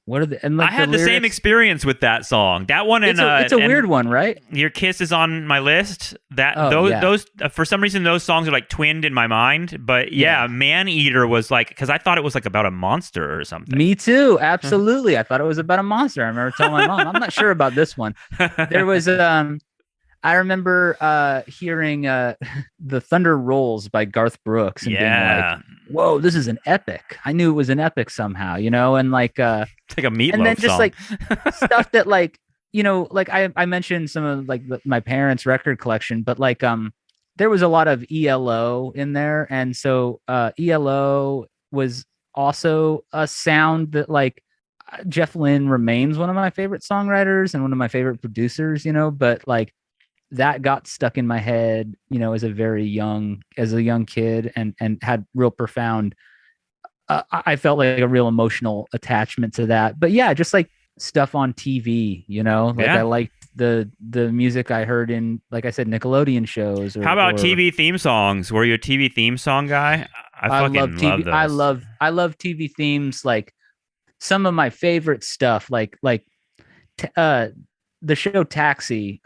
What are the?" And like I had the same experience with that song. That one, and it's a weird one, right? "Your Kiss" is on my list. Those for some reason those songs are like twinned in my mind. But "Man Eater" was like, because I thought it was like about a monster or something. Me too, absolutely. I thought it was about a monster. I remember telling my mom, "I'm not sure about this one." There was I remember hearing "The Thunder Rolls" by Garth Brooks and being like, "Whoa, this is an epic." I knew it was an epic somehow, and like it's like a Meatloaf and then just song. Like stuff that like like I mentioned some of like my parents' record collection, but like there was a lot of ELO in there, and so ELO was also a sound that like Jeff Lynne remains one of my favorite songwriters and one of my favorite producers, but like that got stuck in my head, as a young kid, and had real profound I felt like a real emotional attachment to that. But yeah, just like stuff on TV, like I liked the music I heard in, like I said, Nickelodeon shows. How about TV theme songs? Were you a TV theme song guy? I fucking love those. I love TV themes. Like some of my favorite stuff, like the show Taxi,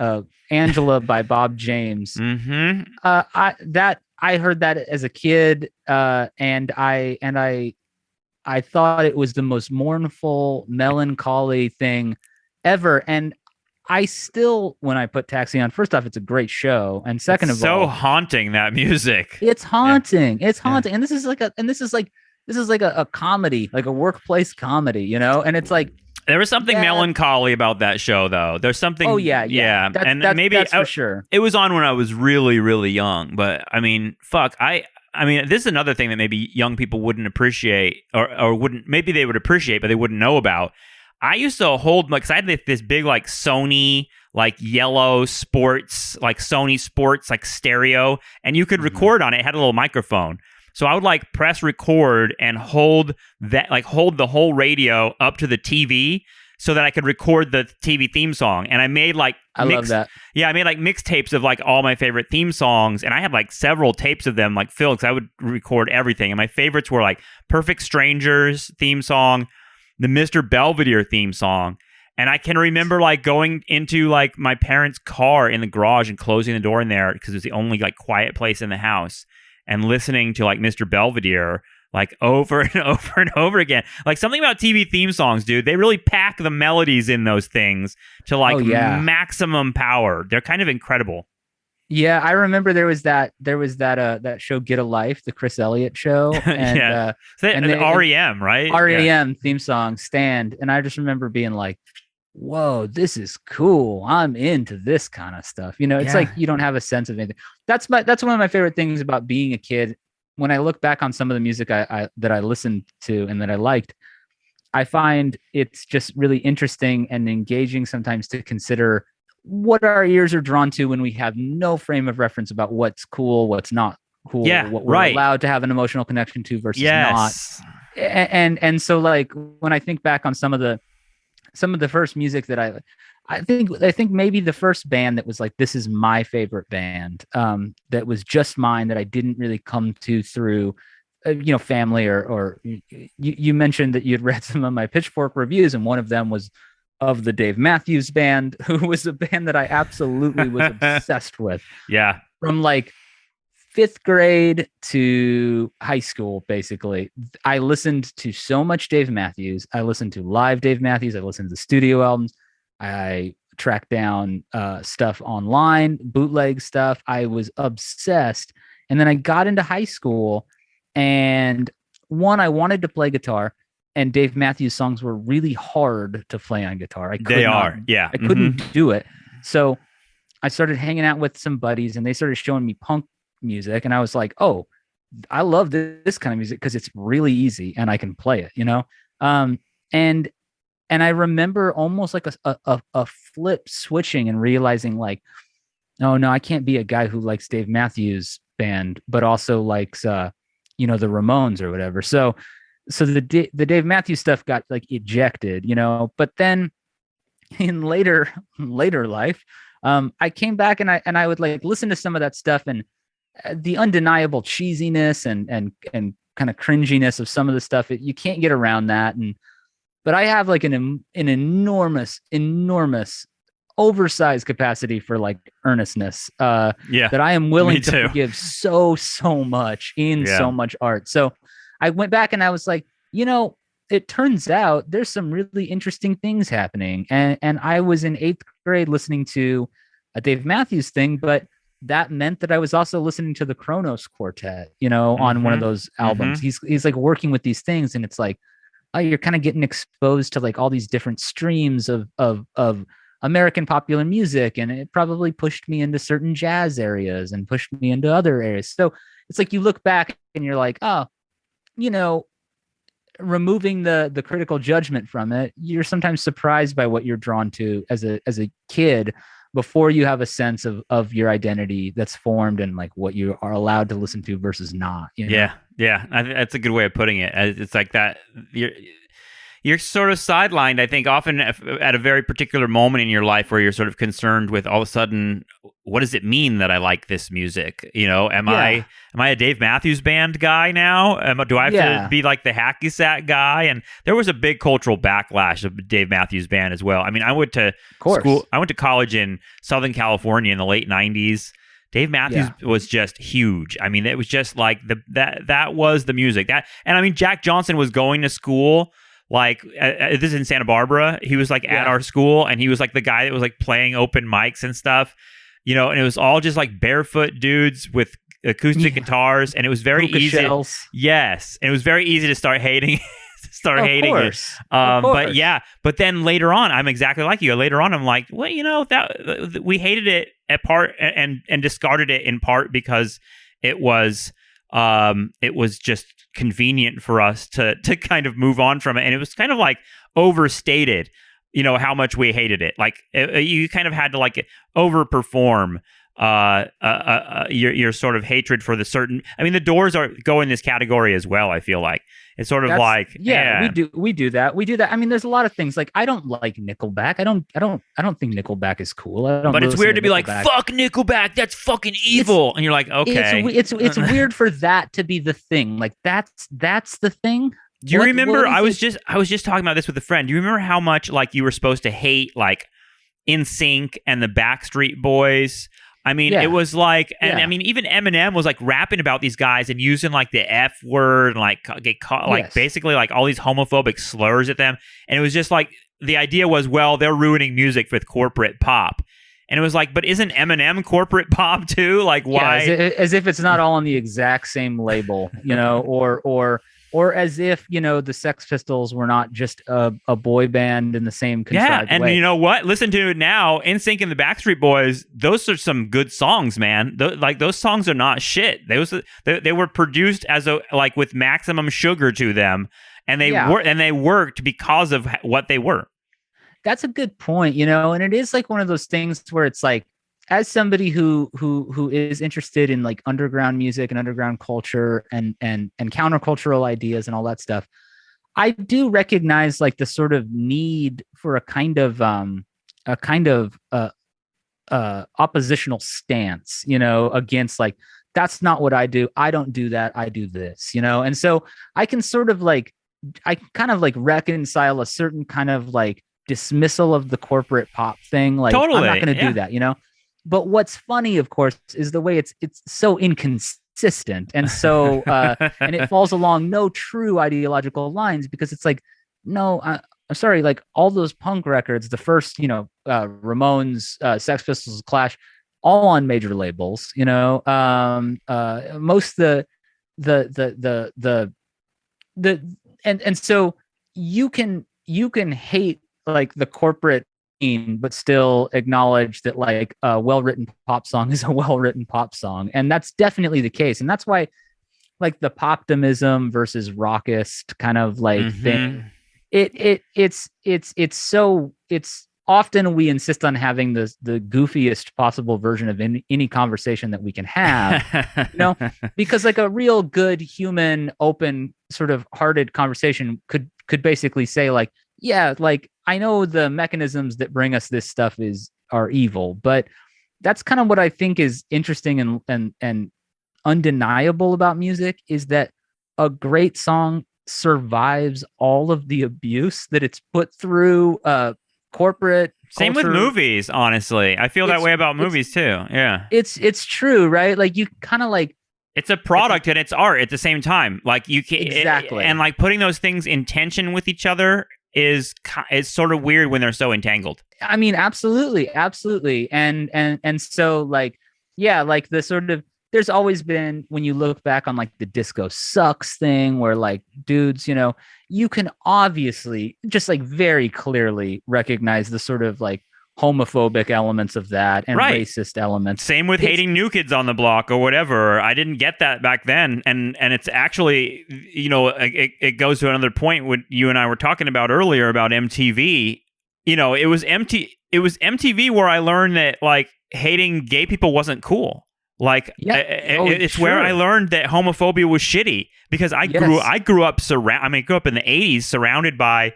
Angela by Bob James. Mm-hmm. I heard that as a kid, and I thought it was the most mournful, melancholy thing ever. And I still, when I put Taxi on, first off, it's a great show, and second of all, so haunting, that music. It's haunting. Yeah. It's haunting, and this is like a comedy, like a workplace comedy, and it's like. There was something melancholy about that show, though. There's something. Oh yeah. Maybe that's for sure. It was on when I was really, really young. But I mean, fuck. I mean, this is another thing that maybe young people wouldn't appreciate, or wouldn't. Maybe they would appreciate, but they wouldn't know about. I used to hold, like, 'cause I had this big, like, Sony, like, yellow sports, like Sony sports, like, stereo, and you could record on it. It had a little microphone. So I would like press record and hold the whole radio up to the TV so that I could record the TV theme song. And I made like love that. Yeah, I made like mixtapes of like all my favorite theme songs, and I had like several tapes of them, like Phil, because I would record everything. And my favorites were like Perfect Strangers theme song, the Mr. Belvedere theme song. And I can remember like going into like my parents' car in the garage and closing the door in there because it was the only like quiet place in the house, and listening to like Mr. Belvedere like over and over and over again. Like something about TV theme songs, dude. They really pack the melodies in those things to like maximum power. They're kind of incredible. Yeah, I remember there was that show Get a Life, the Chris Elliott show, and and REM, right? REM theme song Stand, and I just remember being like, whoa, this is cool. I'm into this kind of stuff. It's like you don't have a sense of anything. That's one of my favorite things about being a kid. When I look back on some of the music that I listened to and that I liked, I find it's just really interesting and engaging sometimes to consider what our ears are drawn to when we have no frame of reference about what's cool, what's not cool, what we're allowed to have an emotional connection to versus not. And so like when I think back on some of the first music that I think maybe the first band that was like, this is my favorite band, that was just mine, that I didn't really come to through, family or you mentioned that you'd read some of my Pitchfork reviews, and one of them was of the Dave Matthews Band, who was a band that I absolutely was obsessed with. Yeah. From like 5th grade to high school, basically, I listened to so much Dave Matthews. I listened to live Dave Matthews. I listened to the studio albums. I tracked down stuff online, bootleg stuff. I was obsessed. And then I got into high school, and I wanted to play guitar, and Dave Matthews songs were really hard to play on guitar. I couldn't do it. So I started hanging out with some buddies, and they started showing me punk music, and I was like, oh, I love this kind of music because it's really easy and I can play it, and I remember almost like a flip switching and realizing like, oh no, I can't be a guy who likes Dave Matthews Band but also likes the Ramones or whatever. So the Dave Matthews stuff got like ejected, but then in later life, I came back and I would like listen to some of that stuff, and the undeniable cheesiness and kind of cringiness of some of the stuff, you can't get around that. But I have like an enormous oversized capacity for like earnestness, that I am willing to forgive so much in so much art. So I went back and I was like, it turns out there's some really interesting things happening. And I was in 8th grade listening to a Dave Matthews thing, but that meant that I was also listening to the Kronos Quartet, on one of those albums. He's like working with these things, and it's like, oh, you're kind of getting exposed to like all these different streams of American popular music. And it probably pushed me into certain jazz areas and pushed me into other areas. So it's like, you look back and you're like, oh, removing the critical judgment from it, you're sometimes surprised by what you're drawn to as a kid. before you have a sense of your identity that's formed and like what you are allowed to listen to versus not. You know? Yeah. That's a good way of putting it. It's like that. You're sort of sidelined, I think, often at a very particular moment in your life where you're sort of concerned with all of a sudden, what does it mean that I like this music? You know, am I a Dave Matthews Band guy now? Do I have to be like the Hacky Sack guy? And there was a big cultural backlash of Dave Matthews Band as well. I mean, I went to school. I went to college in Southern California in the late 90s. Dave Matthews was just huge. I mean, it was just like that was the music. And I mean, Jack Johnson was going to school. Like this is in Santa Barbara. He was like at our school, and he was like the guy that was like playing open mics and stuff, you know. And it was all just like barefoot dudes with acoustic guitars, and it was very easy. Shells. Yes, and it was very easy to start hating. Hating it. But then later on, I'm exactly like you. Later on, I'm like, well, you know, that we hated it at part and discarded it in part because it was just convenient for us to kind of move on from it, and it was kind of like overstated, you know, how much we hated it. Like you kind of had to like overperform your sort of hatred for the certain. I mean, the Doors go in this category as well. I feel like it's sort of we do that. I mean, there's a lot of things like I don't like Nickelback. I don't think Nickelback is cool. But it's weird to be like, fuck Nickelback. That's fucking evil. And you're like, okay, it's weird for that to be the thing. Like that's the thing. Do you remember? I was just talking about this with a friend. Do you remember how much like you were supposed to hate like NSYNC and the Backstreet Boys? I mean, it was like, and I mean, even Eminem was like rapping about these guys and using like the F word and like get caught, like basically like all these homophobic slurs at them. And it was just like, the idea was, well, they're ruining music with corporate pop. And it was like, but isn't Eminem corporate pop too? Like, why? Yeah, as if it's not all on the exact same label, you know, or as if, you know, the Sex Pistols were not just a boy band in the same contrived and way. You know what? Listen to it now. NSYNC and the Backstreet Boys, those are some good songs, man. Like those songs are not shit. They were produced as like with maximum sugar to them, and they worked because of what they were. That's a good point, you know, and it is like one of those things where it's like, as somebody who is interested in like underground music and underground culture and countercultural ideas and all that stuff, I do recognize like the sort of need for a kind of oppositional stance, you know, against like, that's not what I do. I don't do that. I do this, you know? And so I can sort of like, I kind of like reconcile a certain kind of like dismissal of the corporate pop thing. Like, totally. I'm not going to do that, you know? But what's funny, of course, is the way it's so inconsistent and so and it falls along no true ideological lines, because it's like, no, I'm sorry, like all those punk records, the first, you know, Ramones, Sex Pistols, Clash, all on major labels, you know, most and so you can hate like the corporate, but still acknowledge that like a well-written pop song is a well-written pop song. And that's definitely the case. And that's why like the poptimism versus rockist kind of like thing, it's often we insist on having the goofiest possible version of any conversation that we can have, you know, because like a real good human, open sort of hearted conversation could basically say like, yeah, like I know the mechanisms that bring us this stuff are evil, but that's kind of what I think is interesting and undeniable about music, is that a great song survives all of the abuse that it's put through corporate same culture. With movies, honestly. I feel that way about movies too. Yeah. It's true, right? Like you kind of like, it's a product and it's art at the same time. Like you can exactly. And like putting those things in tension with each other is sort of weird when they're so entangled. I mean, absolutely. And so like, yeah, like the sort of, there's always been, when you look back on like the disco sucks thing where like dudes, you know, you can obviously just like very clearly recognize the sort of like homophobic elements of that and racist elements. Same with hating New Kids on the Block or whatever. I didn't get that back then. And it's actually, you know, it goes to another point what you and I were talking about earlier about MTV. You know, it was it was MTV where I learned that like hating gay people wasn't cool. Like it's where I learned that homophobia was shitty, because I grew up I grew up in the 80s surrounded by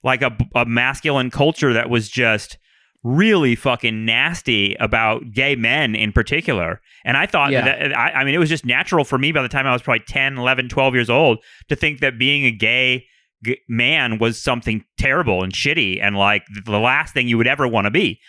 like a masculine culture that was just really fucking nasty about gay men in particular. And I thought that I mean, it was just natural for me by the time I was probably 10, 11, 12 years old to think that being a gay man was something terrible and shitty and like the last thing you would ever want to be.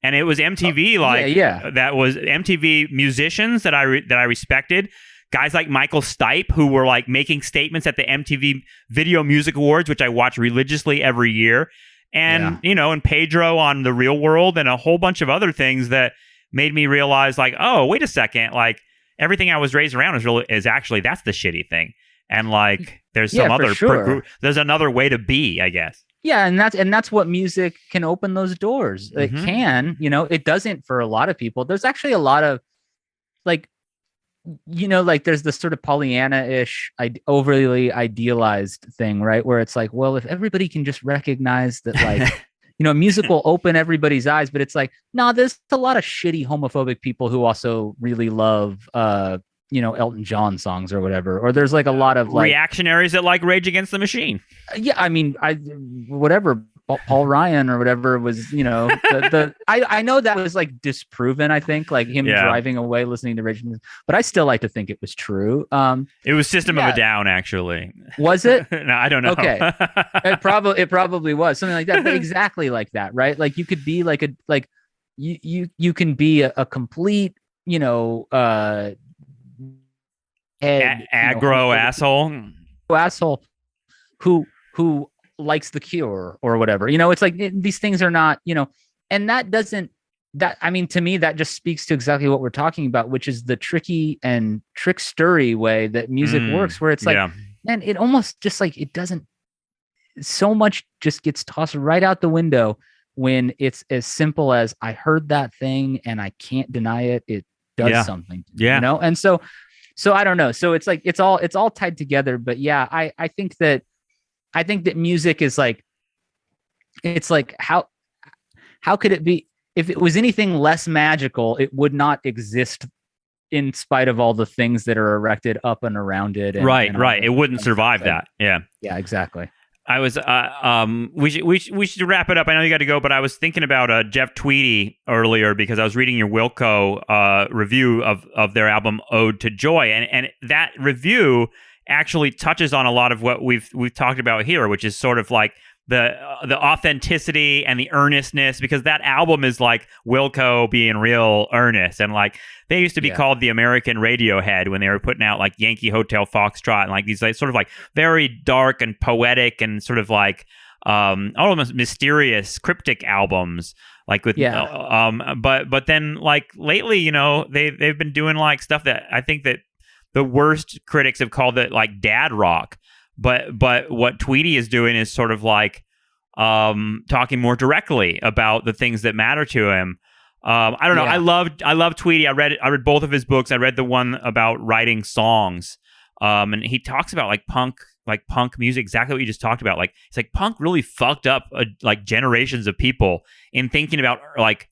And it was MTV that was MTV musicians that I respected. Guys like Michael Stipe, who were like making statements at the MTV Video Music Awards, which I watch religiously every year. And, and Pedro on The Real World and a whole bunch of other things that made me realize like, oh, wait a second. Like everything I was raised around is actually, that's the shitty thing. And like, there's some other, there's another way to be, I guess. Yeah. And that's what music can open those doors. It can, it doesn't for a lot of people. There's actually a lot of like, like there's this sort of Pollyanna-ish, overly idealized thing, right? Where it's like, well, if everybody can just recognize that, like, music will open everybody's eyes, but it's like, no, there's a lot of shitty homophobic people who also really love, Elton John songs or whatever. Or there's like a lot of like reactionaries that like Rage Against the Machine. Yeah, I mean, whatever. Paul Ryan or whatever was, I know that was like disproven. I think like him driving away listening to Rage, but I still like to think it was true. It was System of a Down, actually. Was it? No, I don't know. Okay, it probably was something like that, but exactly like that, right? Like you could be you can be a complete, aggro asshole who likes The Cure or whatever, it's like these things are not, and that doesn't, I mean, to me, that just speaks to exactly what we're talking about, which is the tricky and trickstery way that music works, where it's like, man, it almost just like, it doesn't, so much just gets tossed right out the window when it's as simple as I heard that thing and I can't deny it. It does something, And so I don't know. So it's like, it's all tied together, but I think that music is like, it's like, how could it be, if it was anything less magical, it would not exist in spite of all the things that are erected up and around it. And, right. It wouldn't survive that. Yeah. Yeah, exactly. I was, we should wrap it up. I know you got to go, but I was thinking about Jeff Tweedy earlier because I was reading your Wilco review of their album Ode to Joy, and that review actually touches on a lot of what we've talked about here, which is sort of like the authenticity and the earnestness, because that album is like Wilco being real earnest, and like they used to be called the American Radiohead when they were putting out like Yankee Hotel Foxtrot and like these like sort of like very dark and poetic and sort of like almost mysterious, cryptic albums. Like with but then like lately, they've been doing like stuff that I think that the worst critics have called it like dad rock, but what Tweedy is doing is sort of like talking more directly about the things that matter to him. I don't know. I love Tweedy. I read both of his books. I read the one about writing songs, and he talks about like punk music, exactly what you just talked about. Like it's like punk really fucked up like generations of people in thinking about like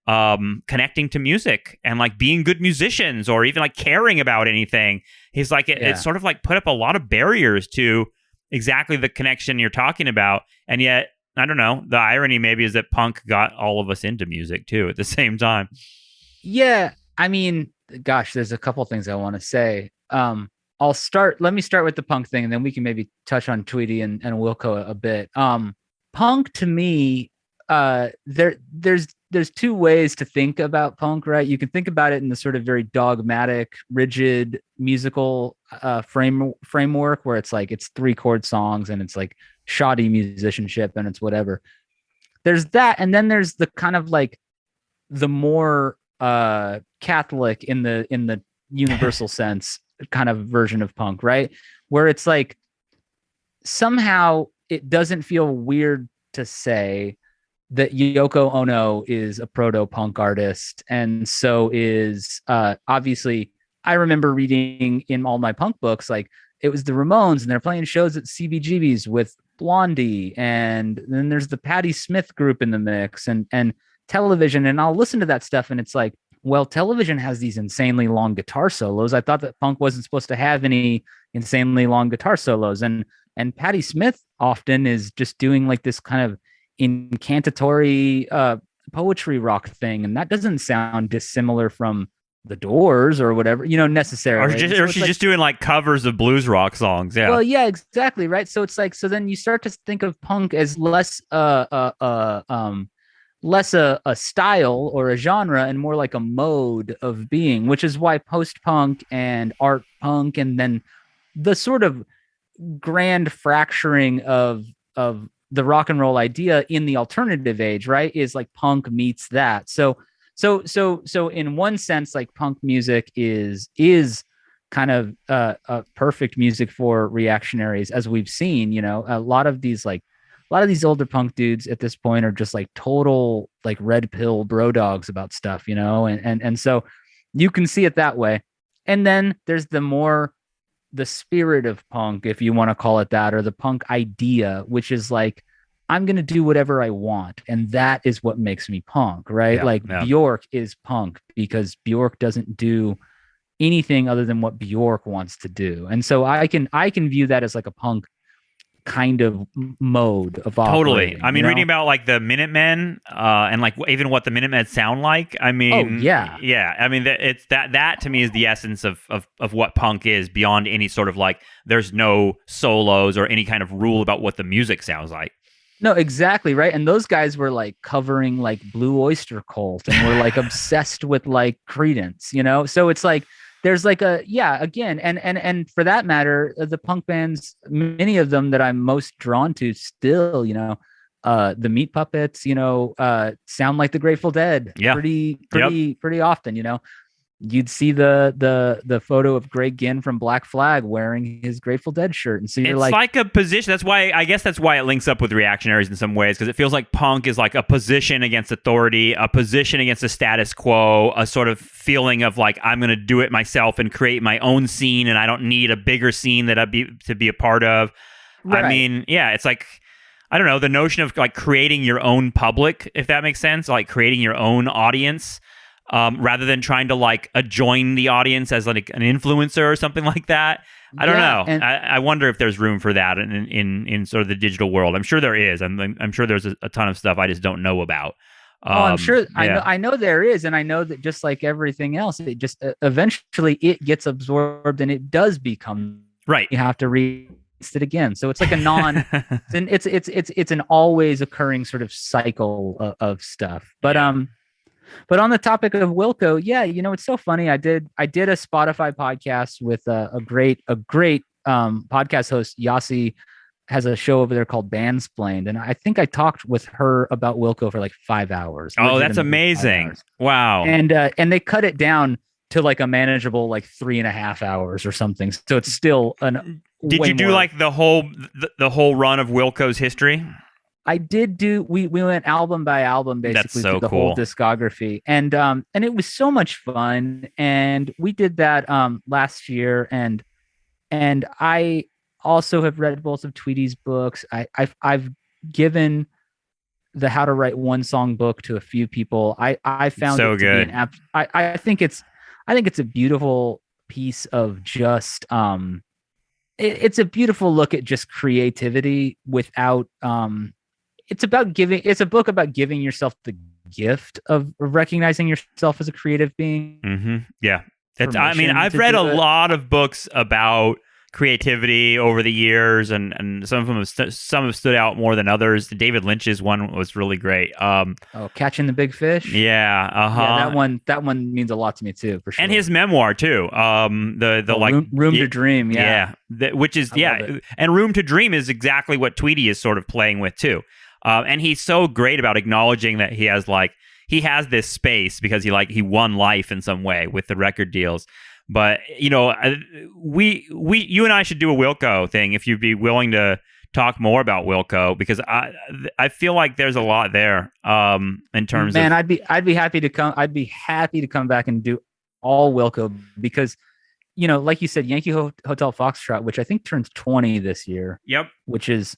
connecting to music and like being good musicians or even like caring about anything. He's like it sort of like put up a lot of barriers to exactly the connection you're talking about, and yet I don't know, the irony maybe is that punk got all of us into music too at the same time. I mean, gosh, there's a couple things I want to say. Let me start with the punk thing, and then we can maybe touch on Tweedy and Wilco a bit. Punk to me, there's two ways to think about punk, right? You can think about it in the sort of very dogmatic, rigid musical framework where it's like it's 3-chord songs and it's like shoddy musicianship and it's whatever. There's that, and then there's the kind of like the more Catholic in the universal sense kind of version of punk, right? Where it's like somehow it doesn't feel weird to say that Yoko Ono is a proto-punk artist, and so is obviously. I remember reading in all my punk books, like it was the Ramones, and they're playing shows at CBGB's with Blondie, and then there's the Patti Smith group in the mix, and television. And I'll listen to that stuff, and it's like, well, television has these insanely long guitar solos. I thought that punk wasn't supposed to have any insanely long guitar solos, and Patti Smith often is just doing like this kind of incantatory poetry rock thing, and that doesn't sound dissimilar from the Doors or whatever, necessarily. Or she's just doing like covers of blues rock songs. Yeah. Well, yeah, exactly, right. So it's like, so then you start to think of punk as less less a style or a genre and more like a mode of being, which is why post-punk and art punk, and then the sort of grand fracturing of the rock and roll idea in the alternative age, right, is like punk meets that. So in one sense, like punk music is kind of perfect music for reactionaries, as we've seen. A lot of these older punk dudes at this point are just like total like red pill bro dogs about stuff, and so you can see it that way. And then there's the spirit of punk, if you want to call it that, or the punk idea, which is like, I'm going to do whatever I want. And that is what makes me punk, right? Bjork is punk because Bjork doesn't do anything other than what Bjork wants to do. And so I can view that as like a punk kind of mode of operating. Totally. I mean, reading about like the Minutemen and like even what the Minutemen sound like. I mean, yeah. I mean, it's that to me is the essence of what punk is, beyond any sort of like, there's no solos or any kind of rule about what the music sounds like. No, exactly, right. And those guys were like covering like Blue Oyster Cult and were like obsessed with like Creedence, So it's like there's like again, and for that matter, the punk bands, many of them that I'm most drawn to still, the Meat Puppets, sound like the Grateful Dead, pretty often, You'd see the photo of Greg Ginn from Black Flag wearing his Grateful Dead shirt, and so you're it's like a position. That's why it links up with reactionaries in some ways, because it feels like punk is like a position against authority, a position against the status quo, a sort of feeling of like, I'm going to do it myself and create my own scene, and I don't need a bigger scene to be a part of. Right. I mean, yeah, it's like, I don't know, the notion of like creating your own public, if that makes sense, like creating your own audience. Rather than trying to like join the audience as like an influencer or something like that. I don't know. And I wonder if there's room for that in sort of the digital world. I'm sure there is. I'm sure there's a ton of stuff I just don't know about. I'm sure. Yeah. I know there is, and I know that just like everything else, it just eventually it gets absorbed and it does become right. You have to read it again. So it's like a it's an always occurring sort of cycle of stuff. But on the topic of Wilco, it's so funny. I did a Spotify podcast with a great podcast host. Yasi has a show over there called Bandsplained, and I think I talked with her about Wilco for like 5 hours. Oh, that's amazing! Wow. And they cut it down to like a manageable like 3.5 hours or something. So it's still an. Did you do like the whole run of Wilco's history? I did do. We went album by album, basically through the whole discography, and it was so much fun. And we did that last year, and I also have read both of Tweedy's books. I've given the How to Write One Song book to a few people. I found so it to good. Be I think it's a beautiful piece of just it's a beautiful look at just creativity without it's a book about giving yourself the gift of recognizing yourself as a creative being. Mm-hmm. Yeah. I've read a lot of books about creativity over the years, and some of them have stood out more than others. David Lynch's one was really great. Catching the Big Fish. Yeah. Uh-huh. Yeah, that one means a lot to me too, for sure. And his memoir too. Room to Dream. Yeah. Which is and Room to Dream is exactly what Tweedy is sort of playing with too. And he's so great about acknowledging that he has this space because he won life in some way with the record deals. But you and I should do a Wilco thing if you'd be willing to talk more about Wilco, because I feel like there's a lot there in terms of. I'd be happy to come. I'd be happy to come back and do all Wilco, because like you said, Yankee Hotel Foxtrot, which I think turns 20 this year. Yep. Which is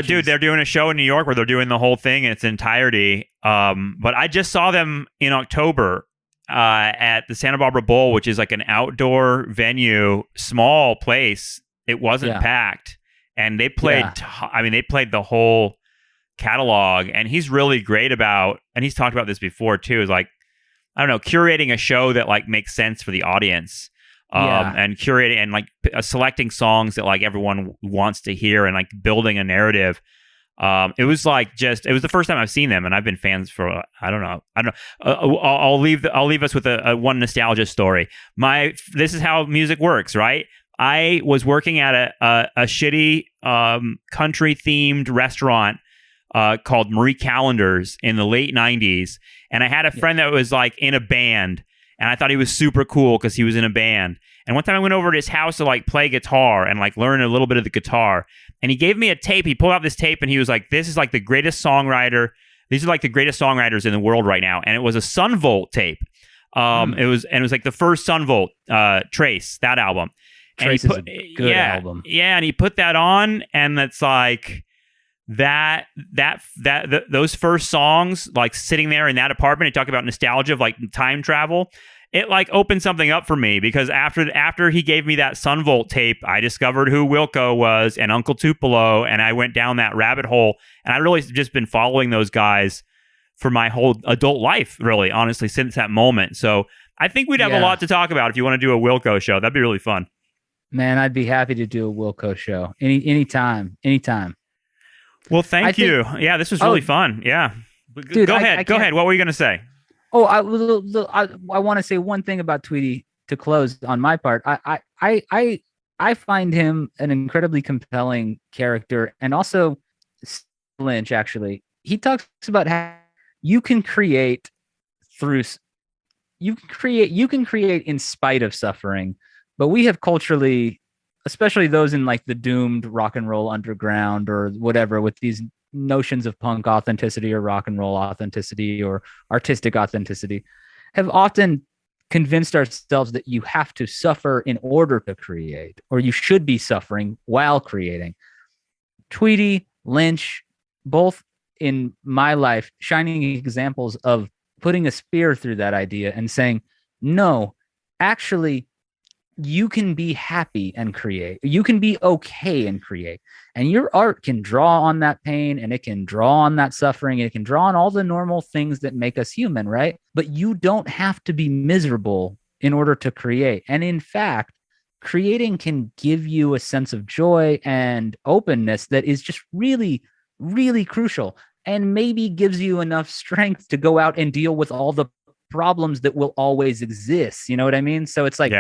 Dude, they're doing a show in New York where they're doing the whole thing in its entirety. But I just saw them in October at the Santa Barbara Bowl, which is like an outdoor venue, small place. It wasn't packed, and they played. They played the whole catalog, and he's really great about. And he's talked about this before too. Is like, I don't know, curating a show that like makes sense for the audience. And curating and like selecting songs that like everyone wants to hear and like building a narrative. It was the first time I've seen them, and I've been fans for I don't know. I'll leave us with a one nostalgia story. This is how music works, right? I was working at a shitty country themed restaurant called Marie Callender's in the late 90s, and I had a friend that was like in a band. And I thought he was super cool because he was in a band. And one time I went over to his house to like play guitar and like learn a little bit of the guitar. And he gave me a tape. He pulled out this tape and he was like, "This is like the greatest songwriter. These are like the greatest songwriters in the world right now." And it was a Sun Volt tape. It was like the first Sun Volt, Trace, that album. Trace is a good album. Yeah, and he put that on, and that's like those first songs, like sitting there in that apartment and talk about nostalgia of like time travel, it like opened something up for me, because after he gave me that Sun Volt tape, I discovered who Wilco was and Uncle Tupelo, and I went down that rabbit hole, and I really just been following those guys for my whole adult life, really, honestly, since that moment. So I think we'd have a lot to talk about if you want to do a Wilco show. That'd be really fun. Man, I'd be happy to do a Wilco show anytime. Well, thank you. This was really fun. Yeah. Dude, go ahead. What were you going to say? Oh, I want to say one thing about Tweedy to close on my part. I find him an incredibly compelling character, and also Lynch, actually. He talks about how you can create in spite of suffering, but we have culturally, especially those in like the doomed rock and roll underground or whatever, with these notions of punk authenticity or rock and roll authenticity or artistic authenticity, have often convinced ourselves that you have to suffer in order to create, or you should be suffering while creating. Tweedy, Lynch, both in my life, shining examples of putting a spear through that idea and saying, no, actually, you can be happy and create. You can be okay and create. And your art can draw on that pain, and it can draw on that suffering, and it can draw on all the normal things that make us human, right? But you don't have to be miserable in order to create. And in fact, creating can give you a sense of joy and openness that is just really, really crucial, and maybe gives you enough strength to go out and deal with all the problems that will always exist. You know what I mean? So it's like,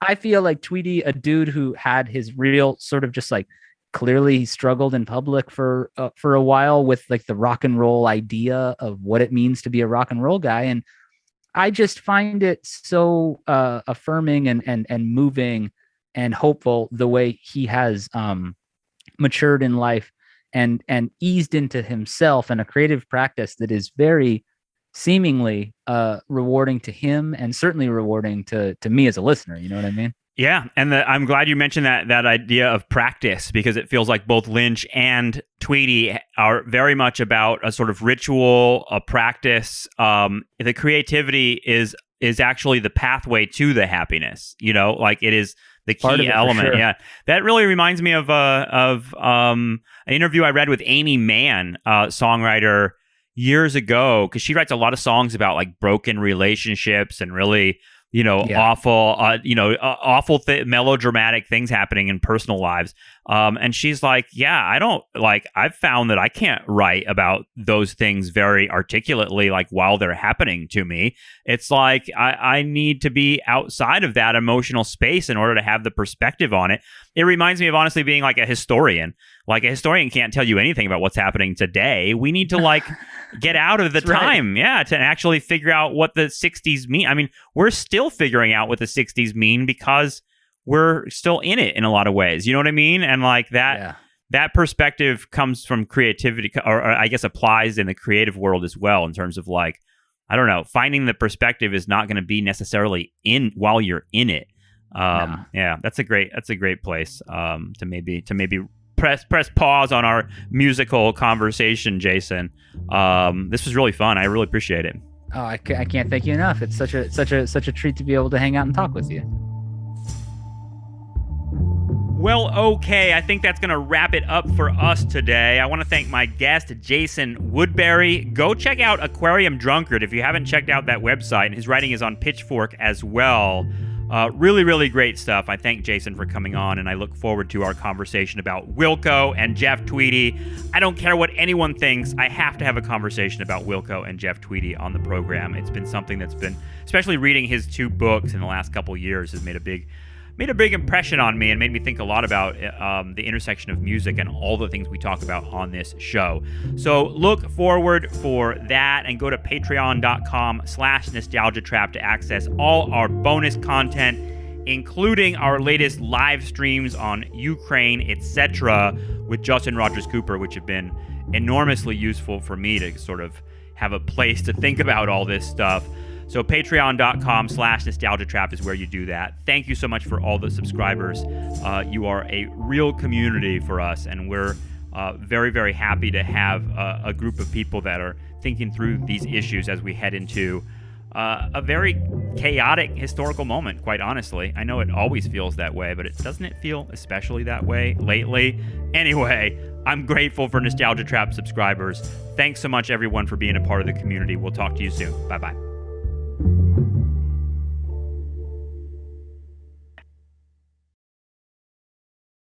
I feel like Tweedy, a dude who had his real sort of just like clearly struggled in public for a while with like the rock and roll idea of what it means to be a rock and roll guy. And I just find it so affirming and moving and hopeful the way he has matured in life and eased into himself and a creative practice that is very seemingly rewarding to him, and certainly rewarding to me as a listener. You know what I mean? Yeah, and I'm glad you mentioned that idea of practice, because it feels like both Lynch and Tweedy are very much about a sort of ritual, a practice. The creativity is actually the pathway to the happiness. You know, like it is the key element. Sure. Yeah, that really reminds me of an interview I read with Amy Mann, songwriter, years ago, because she writes a lot of songs about like broken relationships and really, awful, melodramatic things happening in personal lives. And she's like, I've found that I can't write about those things very articulately, like while they're happening to me. It's like I need to be outside of that emotional space in order to have the perspective on it. It reminds me of honestly being like a historian. Like a historian can't tell you anything about what's happening today. We need to like get out of the time, to actually figure out what the 60s mean. I mean, we're still figuring out what the 60s mean because we're still in it in a lot of ways. You know what I mean? And like that perspective comes from creativity, or I guess applies in the creative world as well, in terms of like, I don't know, finding the perspective is not going to be necessarily in while you're in it. That's a great place to maybe press pause on our musical conversation, Jason. This was really fun. I really appreciate it. Oh, I can't thank you enough. It's such a treat to be able to hang out and talk with you. Well, okay, I think that's going to wrap it up for us today. I want to thank my guest, Jason Woodbury. Go check out Aquarium Drunkard if you haven't checked out that website. And his writing is on Pitchfork as well. Really, really great stuff. I thank Jason for coming on, and I look forward to our conversation about Wilco and Jeff Tweedy. I don't care what anyone thinks. I have to have a conversation about Wilco and Jeff Tweedy on the program. It's been something that's been, especially reading his 2 books in the last couple of years, has made a big impression on me and made me think a lot about the intersection of music and all the things we talk about on this show. So look forward for that and go to patreon.com/nostalgiatrap to access all our bonus content, including our latest live streams on Ukraine, etc., with Justin Rogers Cooper, which have been enormously useful for me to sort of have a place to think about all this stuff. So patreon.com/nostalgiatrap is where you do that. Thank you so much for all the subscribers. You are a real community for us, and we're very, very happy to have a group of people that are thinking through these issues as we head into a very chaotic historical moment, quite honestly. I know it always feels that way, but doesn't it feel especially that way lately? Anyway, I'm grateful for Nostalgia Trap subscribers. Thanks so much, everyone, for being a part of the community. We'll talk to you soon. Bye-bye.